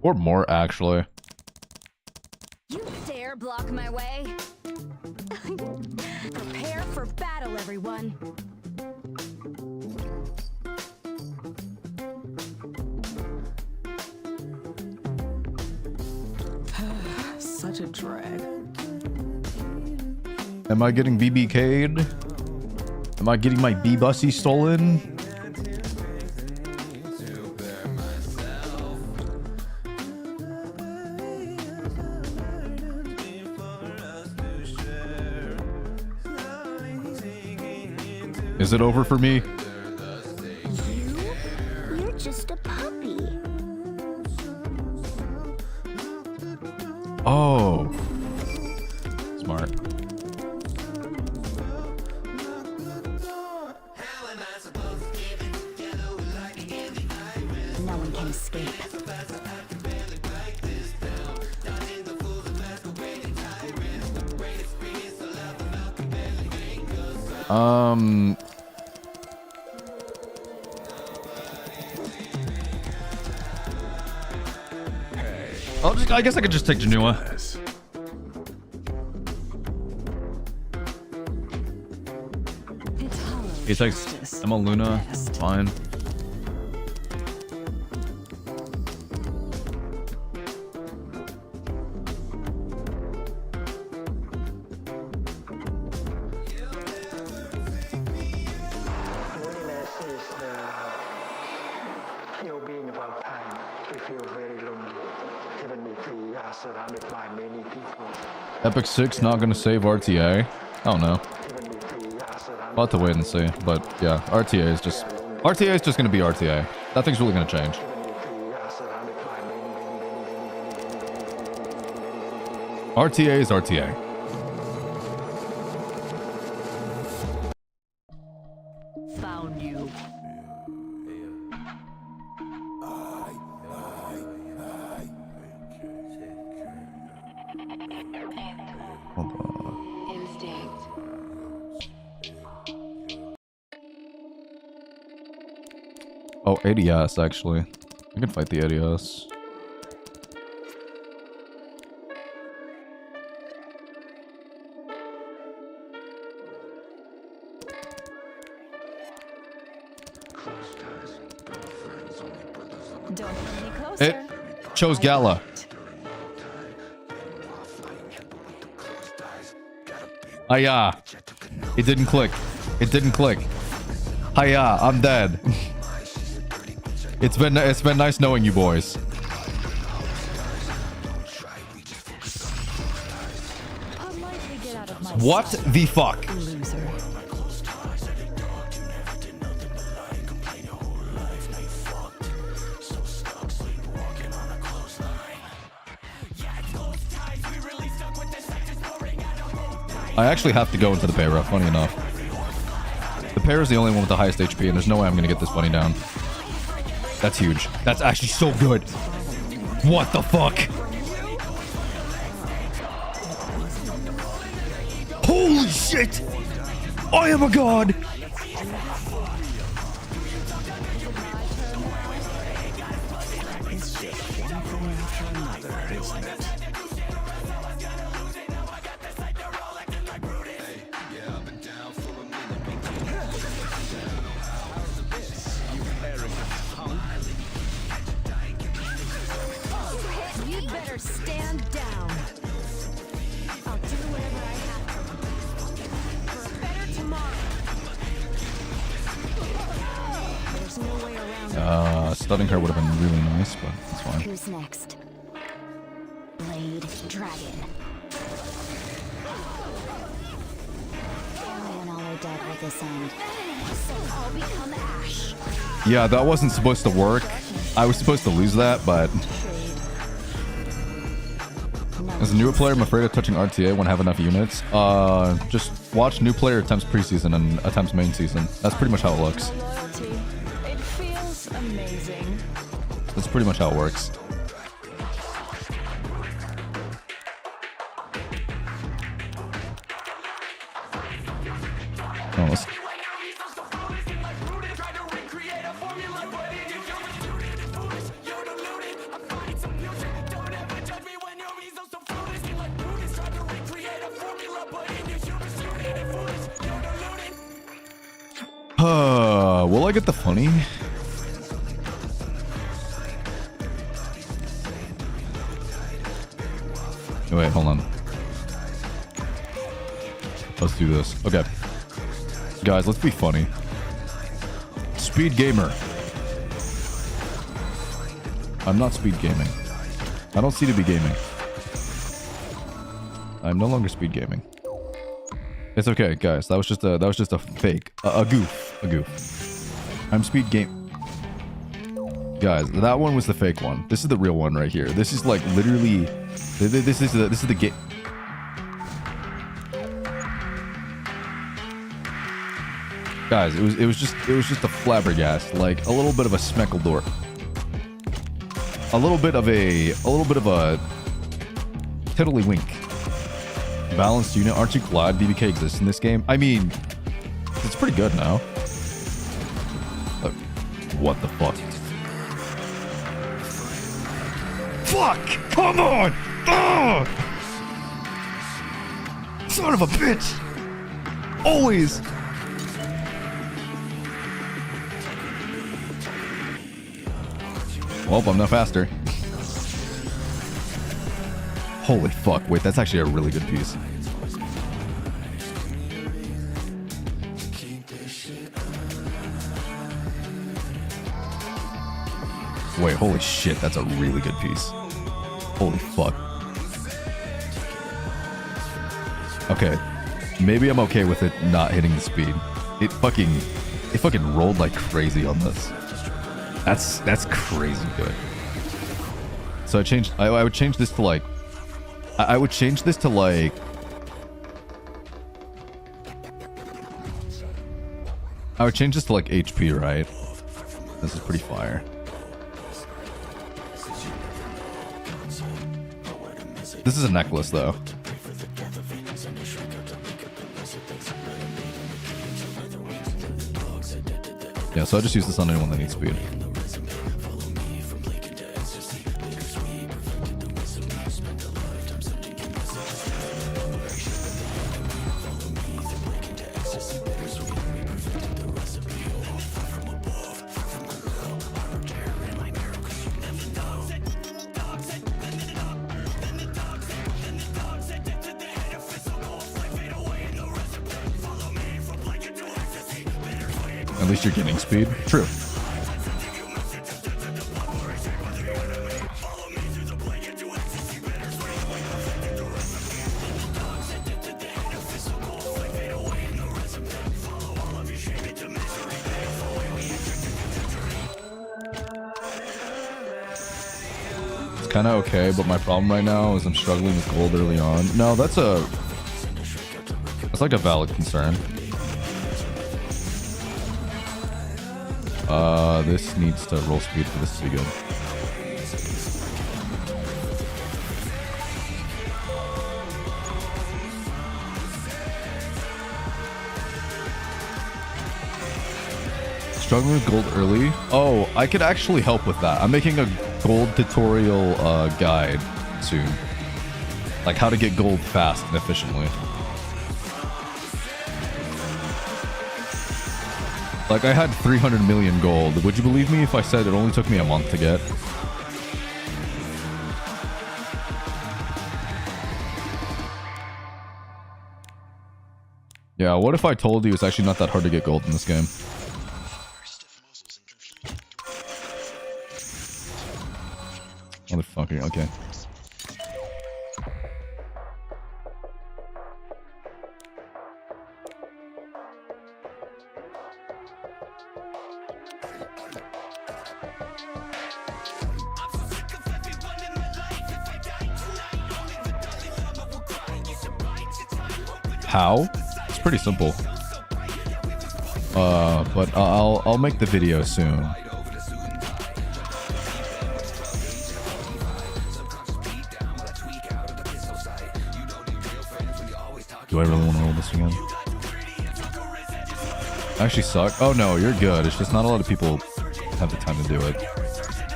Or more, actually. You dare block my way? Prepare for battle, everyone. Such a drag. Am I getting BBK'd? Am I getting my B-Bussy stolen? Is it over for me? You're just a puppy. Oh. Smart. No one can escape. I guess I could just take Janua. He takes Emma Luna. Fine. Loneliness is still being about time. We feel very lonely, even if we are surrounded by many people. Epic 6 not gonna save RTA. I don't know. Even if we are surrounded I'll have to wait and see. But yeah, RTA is just gonna be RTA. Nothing's really gonna change. RTA is RTA. Found you. Hold on. Oh, ADS actually. I can fight the ADS. Don't come any closer. It chose Gala. Hiya. It didn't click. It didn't click. Hiya, I'm dead. It's been nice knowing you boys. Politely get out of my What sight, the fuck? loser. I actually have to go into the Para, funny enough. The Para is the only one with the highest HP, and there's no way I'm gonna get this bunny down. That's huge. That's actually so good. What the fuck? Holy shit! I am a god! It's just one thing after another, isn't it? You better stand down. I'll do whatever I have to for a better tomorrow. There's no way around it. Stunning her would have been really nice, but it's fine. Who's next? Blade Dragon. Only when all are dead will this end. So I'll become ash. Yeah, that wasn't supposed to work. I was supposed to lose that, but as a newer player, I'm afraid of touching RTA when I have enough units. Just watch new player attempts preseason and attempts main season. That's pretty much how it looks. Loyalty. It feels amazing. thing. That's pretty much how it works. Oh, let's... will I get the funny? Wait, hold on. Let's do this. Okay. Guys, let's be funny. Speed gamer. I'm not speed gaming. I don't see to be gaming. I'm no longer speed gaming. It's okay, guys. That was just a fake. A goof. I'm speed game. Guys, that one was the fake one. This is the real one right here. This is like literally this is the game. Guys, it was just a flabbergast, like a little bit of a smeckledorp. A little bit of a tiddlywink. Balanced unit. Aren't you glad BBK exists in this game? I mean, it's pretty good now. What the fuck? Fuck! Come on! Ugh! Son of a bitch! Always! Well, I'm not faster. Holy fuck, wait, that's actually a really good piece. Wait, holy shit, that's a really good piece. Holy fuck. Okay, maybe I'm okay with it not hitting the speed. It fucking rolled like crazy on this. That's crazy good. So I would change this to like I would change this to like I would change this to like HP, right? This is pretty fire. This is a necklace though. Yeah, so I just use this on anyone that needs speed. At least you're getting speed. True. It's kind of okay, but my problem right now is I'm struggling with gold early on. No, that's like a valid concern. This needs to roll speed for this to be good. Struggling with gold early? Oh, I could actually help with that. I'm making a gold tutorial guide soon. Like how to get gold fast and efficiently. Like, I had 300 million gold. Would you believe me if I said it only took me a month to get? Yeah, what if I told you it's actually not that hard to get gold in this game? Motherfucker, okay. How? It's pretty simple. But I'll make the video soon. Do I really want to roll this again? I actually suck. Oh no, you're good. It's just not a lot of people have the time to do it.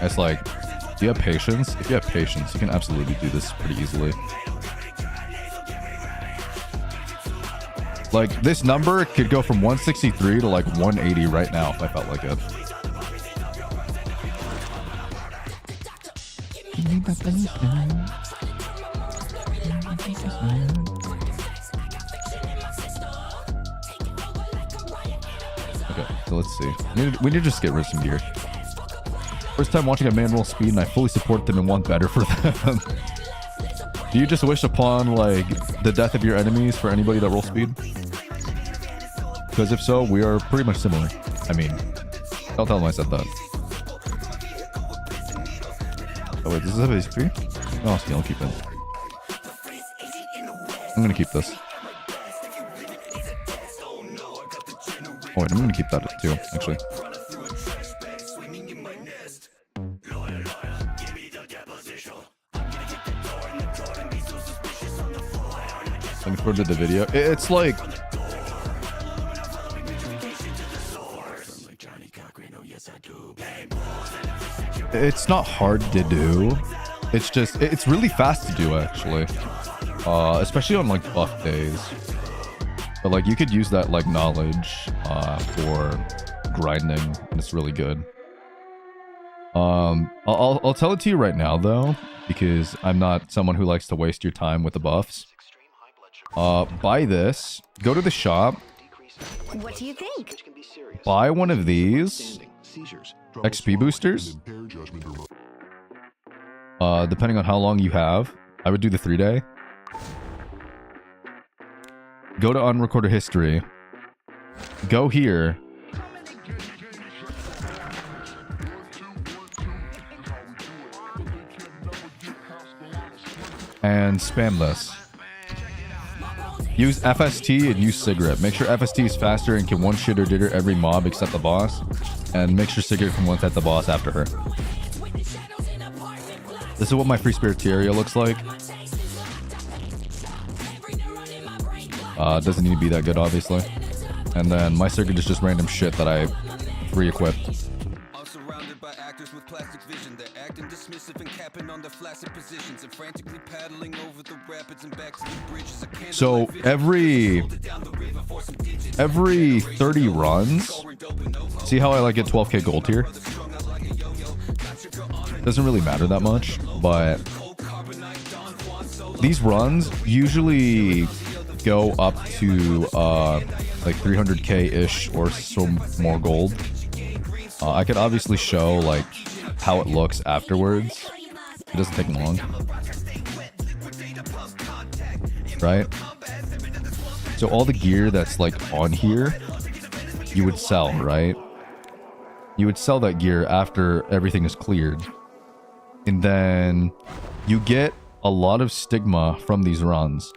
It's like, do you have patience? If you have patience, you can absolutely do this pretty easily. Like, this number could go from 163 to like 180 right now if I felt like it. Okay, so let's see. We need to just get rid of some gear. First time watching a man roll speed, and I fully support them and want better for them. Do you just wish upon, like, the death of your enemies for anybody that rolls speed? Because if so, we are pretty much similar. I mean, don't tell them I said that. Oh wait, this is a base 3? Oh, still, I'll keep it. I'm gonna keep this. Oh wait, I'm gonna keep that too, actually. Looking forward to the video. It's like... It's not hard to do. It's just... It's really fast to do, actually. Especially on, like, buff days. But, like, you could use that, like, knowledge for grinding, and it's really good. I'll tell it to you right now, though, because I'm not someone who likes to waste your time with the buffs. Buy this. Go to the shop. What do you think? Buy one of these XP boosters. Depending on how long you have. I would do the 3-day. Go to unrecorded history. Go here. And spam this. Use FST and use Cigarette. Make sure FST is faster and can one shit or ditter every mob except the boss. And make sure Cigarette can one-set the boss after her. This is what my free Spiritaria looks like. Doesn't need to be that good, obviously. And then my Cigarette is just random shit that I re-equipped. So every 30 runs, see how I like get 12k gold here? Doesn't really matter that much, but these runs usually go up to like 300k ish or some more gold. I could obviously show like how it looks afterwards. It doesn't take long, right? So all the gear that's like on here, you would sell, right? You would sell that gear after everything is cleared. And then you get a lot of stigma from these runs.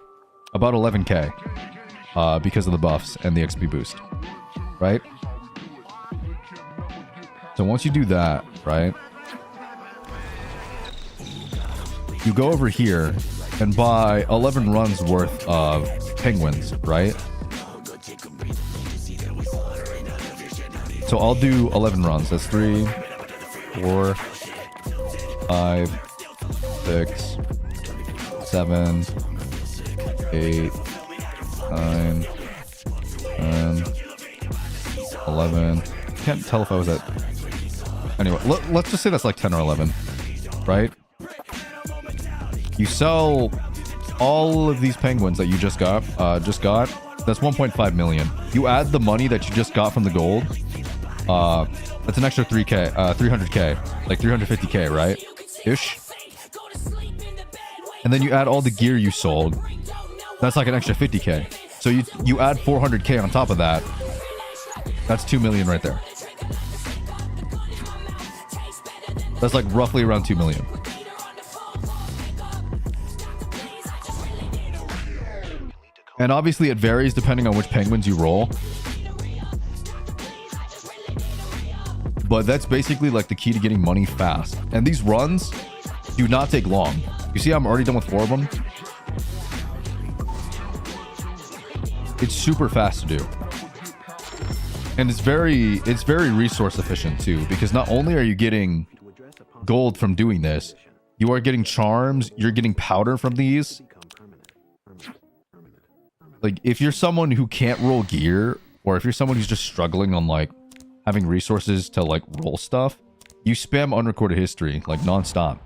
About 11k. Because of the buffs and the XP boost. Right? So once you do that, right? You go over here and buy 11 runs worth of penguins, right? So I'll do 11 runs. That's 3, 4, 5, 6, 7, 8, 9, 10, 11. Can't tell if I was at... Anyway, let's just say that's like 10 or 11, right? You sell all of these penguins that you just got. That's 1.5 million. You add the money that you just got from the gold. That's an extra 300k, like 350k, right? Ish. And then you add all the gear you sold. That's like an extra 50k. So you add 400k on top of that. That's 2 million right there. That's like roughly around 2 million. And obviously it varies depending on which penguins you roll. But that's basically like the key to getting money fast. And these runs do not take long. You see I'm already done with 4 of them? It's super fast to do. And it's very resource efficient too, because not only are you getting gold from doing this, you are getting charms, you're getting powder from these. Like, if you're someone who can't roll gear, or if you're someone who's just struggling on, like, having resources to, like, roll stuff, you spam unrecorded history, like, non-stop.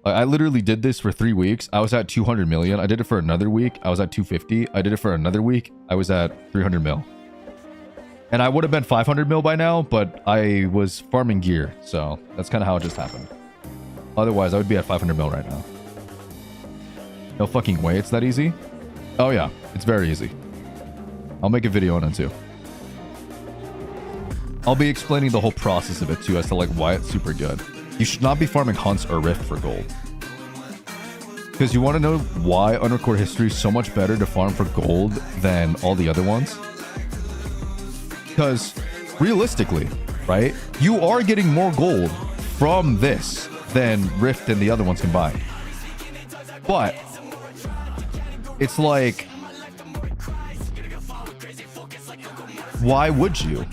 I literally did this for 3 weeks. I was at 200 million. I did it for another week. I was at 250. I did it for another week. I was at 300 mil. And I would have been 500 mil by now, but I was farming gear. So that's kind of how it just happened. Otherwise, I would be at 500 mil right now. No fucking way it's that easy. Oh yeah, it's very easy. I'll make a video on it too. I'll be explaining the whole process of it too, as to like why it's super good. You should not be farming hunts or rift for gold. Because you want to know why unrecorded history is so much better to farm for gold than all the other ones? Because realistically, right, you are getting more gold from this than rift and the other ones combined. But it's like, why would you?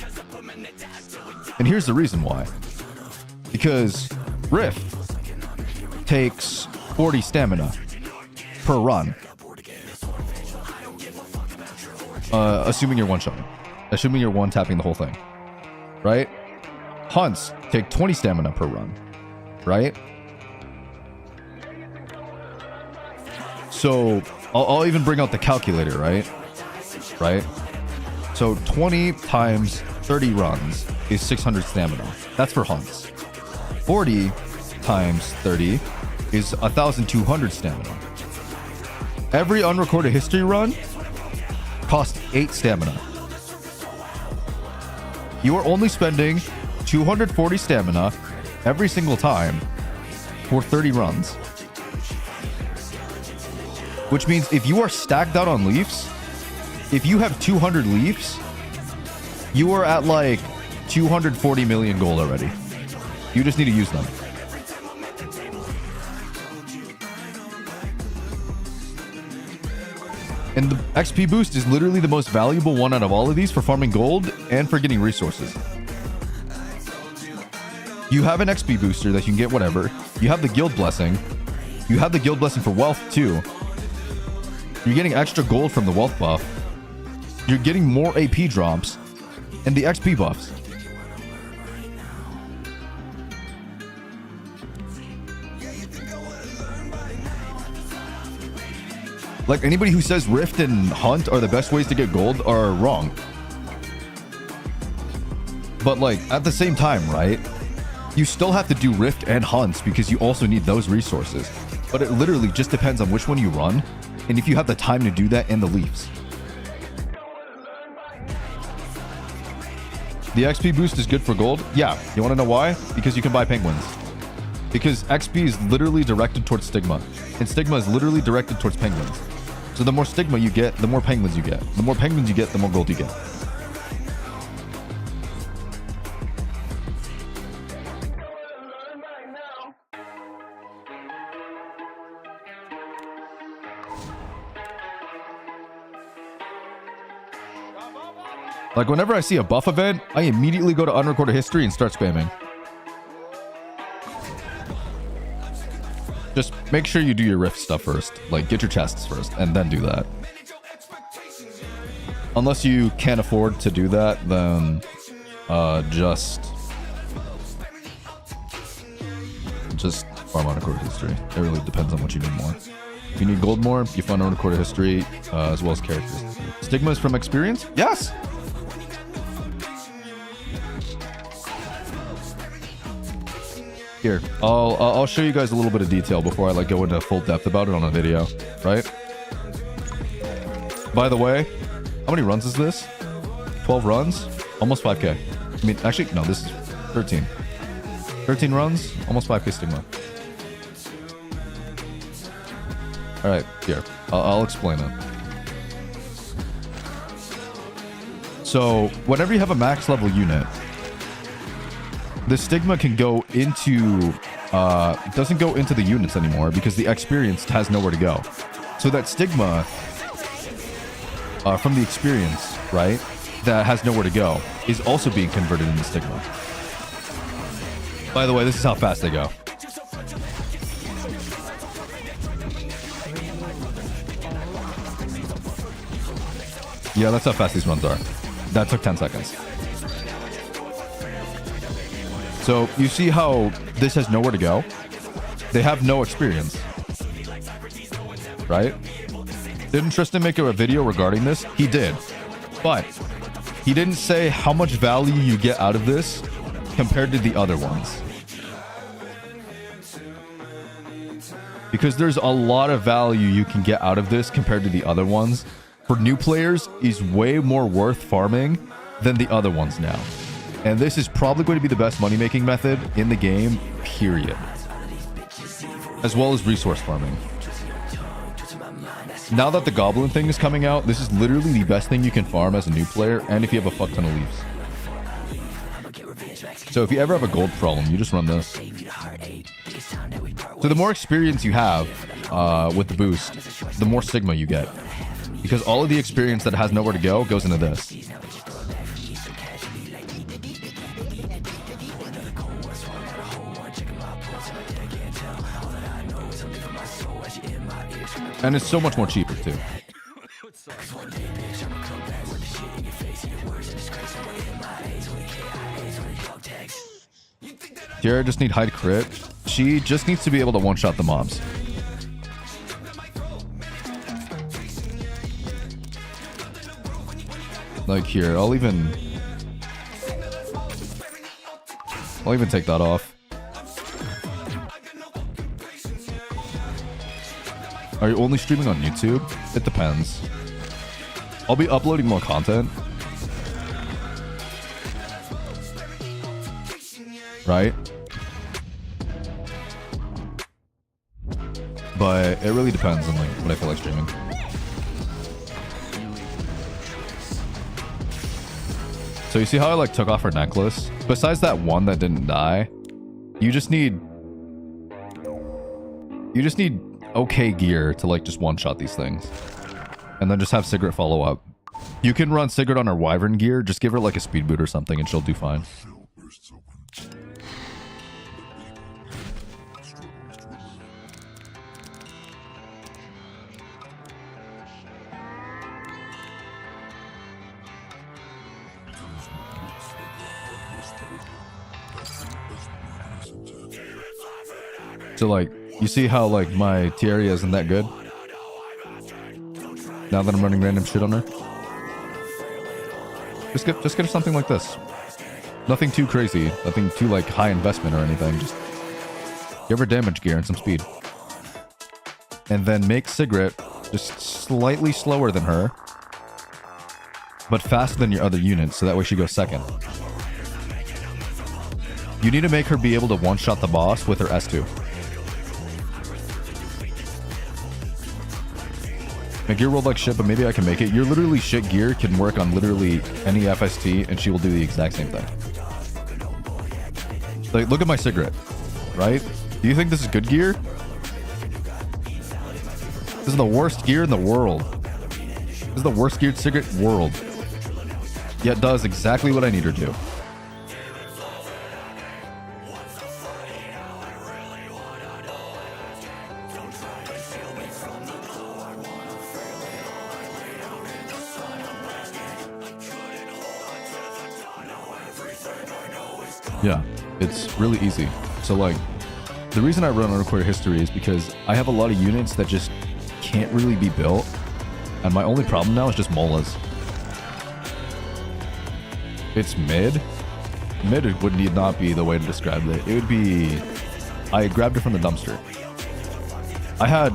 And here's the reason why. Because rift takes 40 stamina per run. Assuming you're one-shotting. Assuming you're one-tapping the whole thing. Right? Hunts take 20 stamina per run. Right? So, I'll even bring out the calculator, right? Right? So, 20 times 30 runs is 600 stamina. That's for hunts. 40 times 30 is 1,200 stamina. Every unrecorded history run costs 8 stamina. You are only spending 240 stamina every single time for 30 runs. Which means if you are stacked out on leafs, if you have 200 leafs, you are at like 240 million gold already. You just need to use them. And the XP boost is literally the most valuable one out of all of these for farming gold and for getting resources. You have an XP booster that you can get whatever. You have the guild blessing. You have the guild blessing for wealth too. You're getting extra gold from the wealth buff. You're getting more AP drops and the XP buffs. Like, anybody who says Rift and Hunt are the best ways to get gold are wrong. But, like, at the same time, right? You still have to do Rift and Hunts because you also need those resources. But it literally just depends on which one you run and if you have the time to do that and the leaves. The XP boost is good for gold? Yeah. You want to know why? Because you can buy penguins. Because XP is literally directed towards Stigma. And Stigma is literally directed towards penguins. So the more Stigma you get, the more penguins you get. The more penguins you get, the more gold you get. Like, whenever I see a buff event, I immediately go to unrecorded history and start spamming. Just make sure you do your rift stuff first. Like, get your chests first, and then do that. Unless you can't afford to do that, then just farm unrecorded history. It really depends on what you need more. If you need gold more, you find unrecorded history, as well as characters. Stigma is from experience? Yes! Here, I'll show you guys a little bit of detail before I like go into full depth about it on a video, right? By the way, how many runs is this? 12 runs? Almost 5k. I mean, actually, no, this is 13. 13 runs, almost 5k Stigma. Alright, here. I'll explain it. So, whenever you have a max level unit, the Stigma can go into, doesn't go into the units anymore because the experience has nowhere to go. So that Stigma from the experience, right, that has nowhere to go, is also being converted into Stigma. By the way, this is how fast they go. Yeah, that's how fast these runs are. That took 10 seconds. So you see how this has nowhere to go? They have no experience. Right? Didn't Tristan make a video regarding this? He did. But he didn't say how much value you get out of this compared to the other ones. Because there's a lot of value you can get out of this compared to the other ones. For new players, is way more worth farming than the other ones now. And this is probably going to be the best money-making method in the game, period. As well as resource farming. Now that the Goblin thing is coming out, this is literally the best thing you can farm as a new player, and if you have a fuck ton of leaves. So if you ever have a gold problem, you just run this. So the more experience you have with the boost, the more Sigma you get. Because all of the experience that has nowhere to go goes into this. And it's so much more cheaper too. Tiara just need hide crit. She just needs to be able to one-shot the mobs. Like here, I'll even take that off. Are you only streaming on YouTube? It depends. I'll be uploading more content. Right? But it really depends on like what I feel like streaming. So you see how I like took off her necklace? Besides that one that didn't die, you just need okay gear to like just one-shot these things. And then just have Sigrid follow up. You can run Sigrid on her Wyvern gear, just give her like a speed boot or something and she'll do fine. So like, you see how like my Tierra isn't that good? Now that I'm running random shit on her? Just get her something like this. Nothing too crazy, nothing too like high investment or anything. Just give her damage gear and some speed. And then make Sigrid just slightly slower than her, but faster than your other units, so that way she goes second. You need to make her be able to one-shot the boss with her S2. My gear rolled like shit, but maybe I can make it. Your literally shit gear can work on literally any FST, and she will do the exact same thing. Like, look at my Sigrid, right? Do you think this is good gear? This is the worst gear in the world. This is the worst geared Sigrid world. Yet does exactly what I need her to. Yeah, it's really easy. So like, the reason I run Unrecorded History is because I have a lot of units that just can't really be built, and my only problem now is just Molas. It's mid. Mid would need not be the way to describe it. It would be, I grabbed it from the dumpster. I had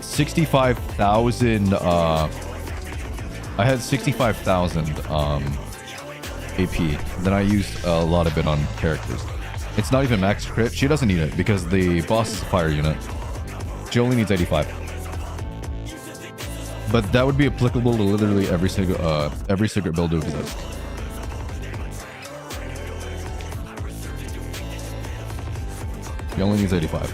65,000 AP. Then I used a lot of it on characters. It's not even max crit. She doesn't need it because the boss is a fire unit. She only needs 85. But that would be applicable to literally every secret build to exist. He only needs 85.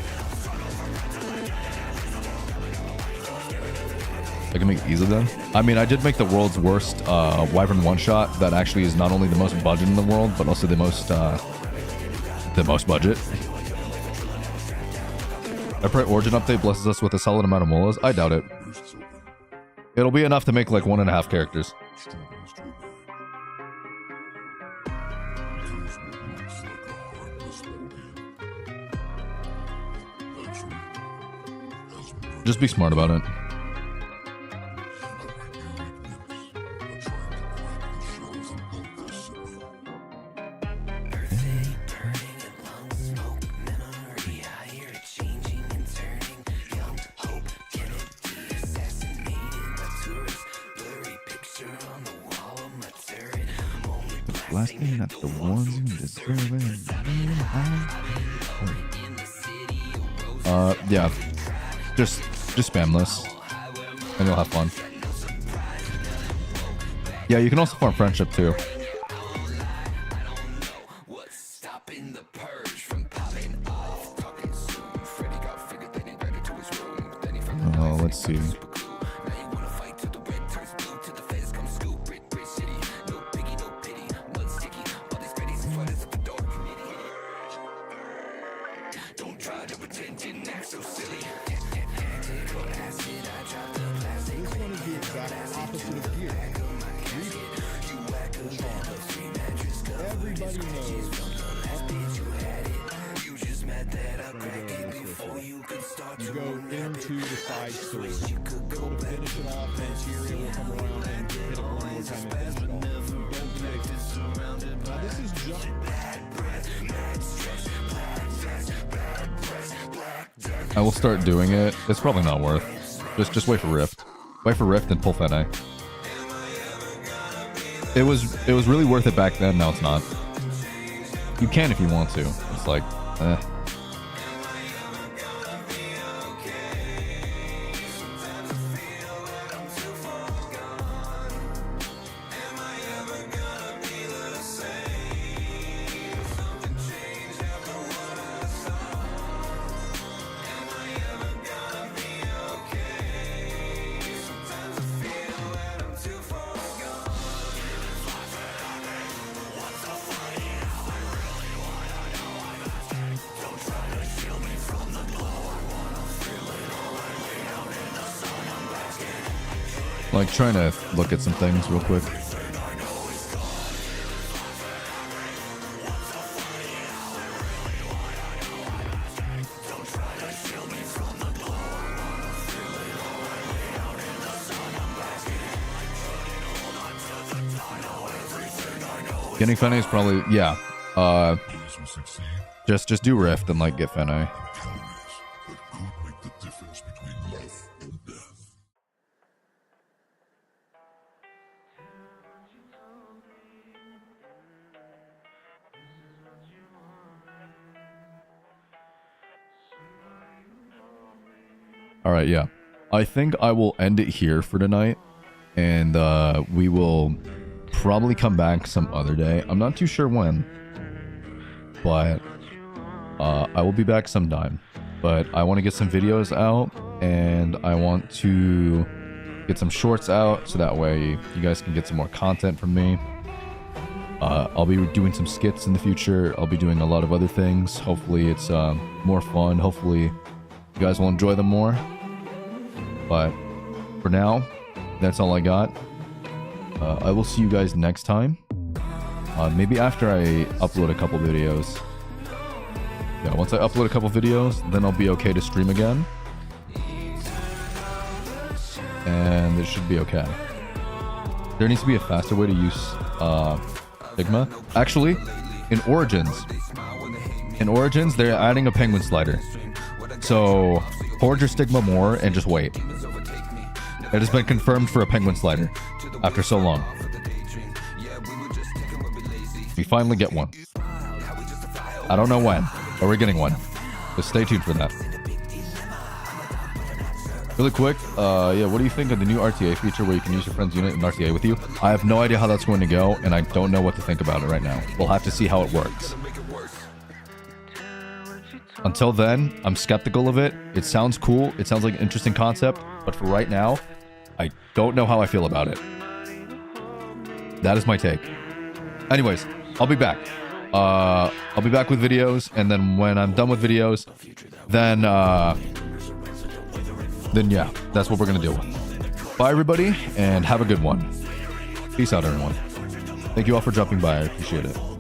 I can make it easy then. I mean, I did make the world's worst Wyvern one-shot that actually is not only the most budget in the world, but also the most budget. I pray Origin update blesses us with a solid amount of molas. I doubt it. It'll be enough to make like 1.5 characters. Just be smart about it. Blasting at the ones who deserve it. Yeah. Just spam this. And you'll have fun. Yeah, you can also farm friendship too. Oh, let's see. You go into the side sword. To finish it off, Manteria will come around and hit it one more time and finish it off. Don't mix. Now this is just... I will start doing it. It's probably not worth. Just wait for Rift. Wait for Rift and pull Fene. It was really worth it back then. Now it's not. You can if you want to. It's like, eh. Like trying to look at some things real quick. Getting Fene is probably, yeah. Just do Rift and like get Fene. Alright, yeah. I think I will end it here for tonight. And we will probably come back some other day. I'm not too sure when. But I will be back sometime. But I want to get some videos out. And I want to get some shorts out. So that way you guys can get some more content from me. I'll be doing some skits in the future. I'll be doing a lot of other things. Hopefully it's more fun. Hopefully you guys will enjoy them more. But for now, that's all I got. I will see you guys next time. Maybe after I upload a couple videos. Yeah, once I upload a couple videos, then I'll be okay to stream again. And it should be okay. There needs to be a faster way to use Stigma. Actually, in Origins, they're adding a penguin slider. So, hoard your Stigma more and just wait. It has been confirmed for a penguin slider after so long. We finally get one. I don't know when, but we're getting one. So stay tuned for that. Really quick, yeah, what do you think of the new RTA feature where you can use your friend's unit in RTA with you? I have no idea how that's going to go, and I don't know what to think about it right now. We'll have to see how it works. Until then, I'm skeptical of it. It sounds cool. It sounds like an interesting concept, but for right now, I don't know how I feel about it. That is my take. Anyways, I'll be back. I'll be back with videos, and then when I'm done with videos, then yeah, that's what we're gonna do. Bye, everybody, and have a good one. Peace out, everyone. Thank you all for dropping by. I appreciate it.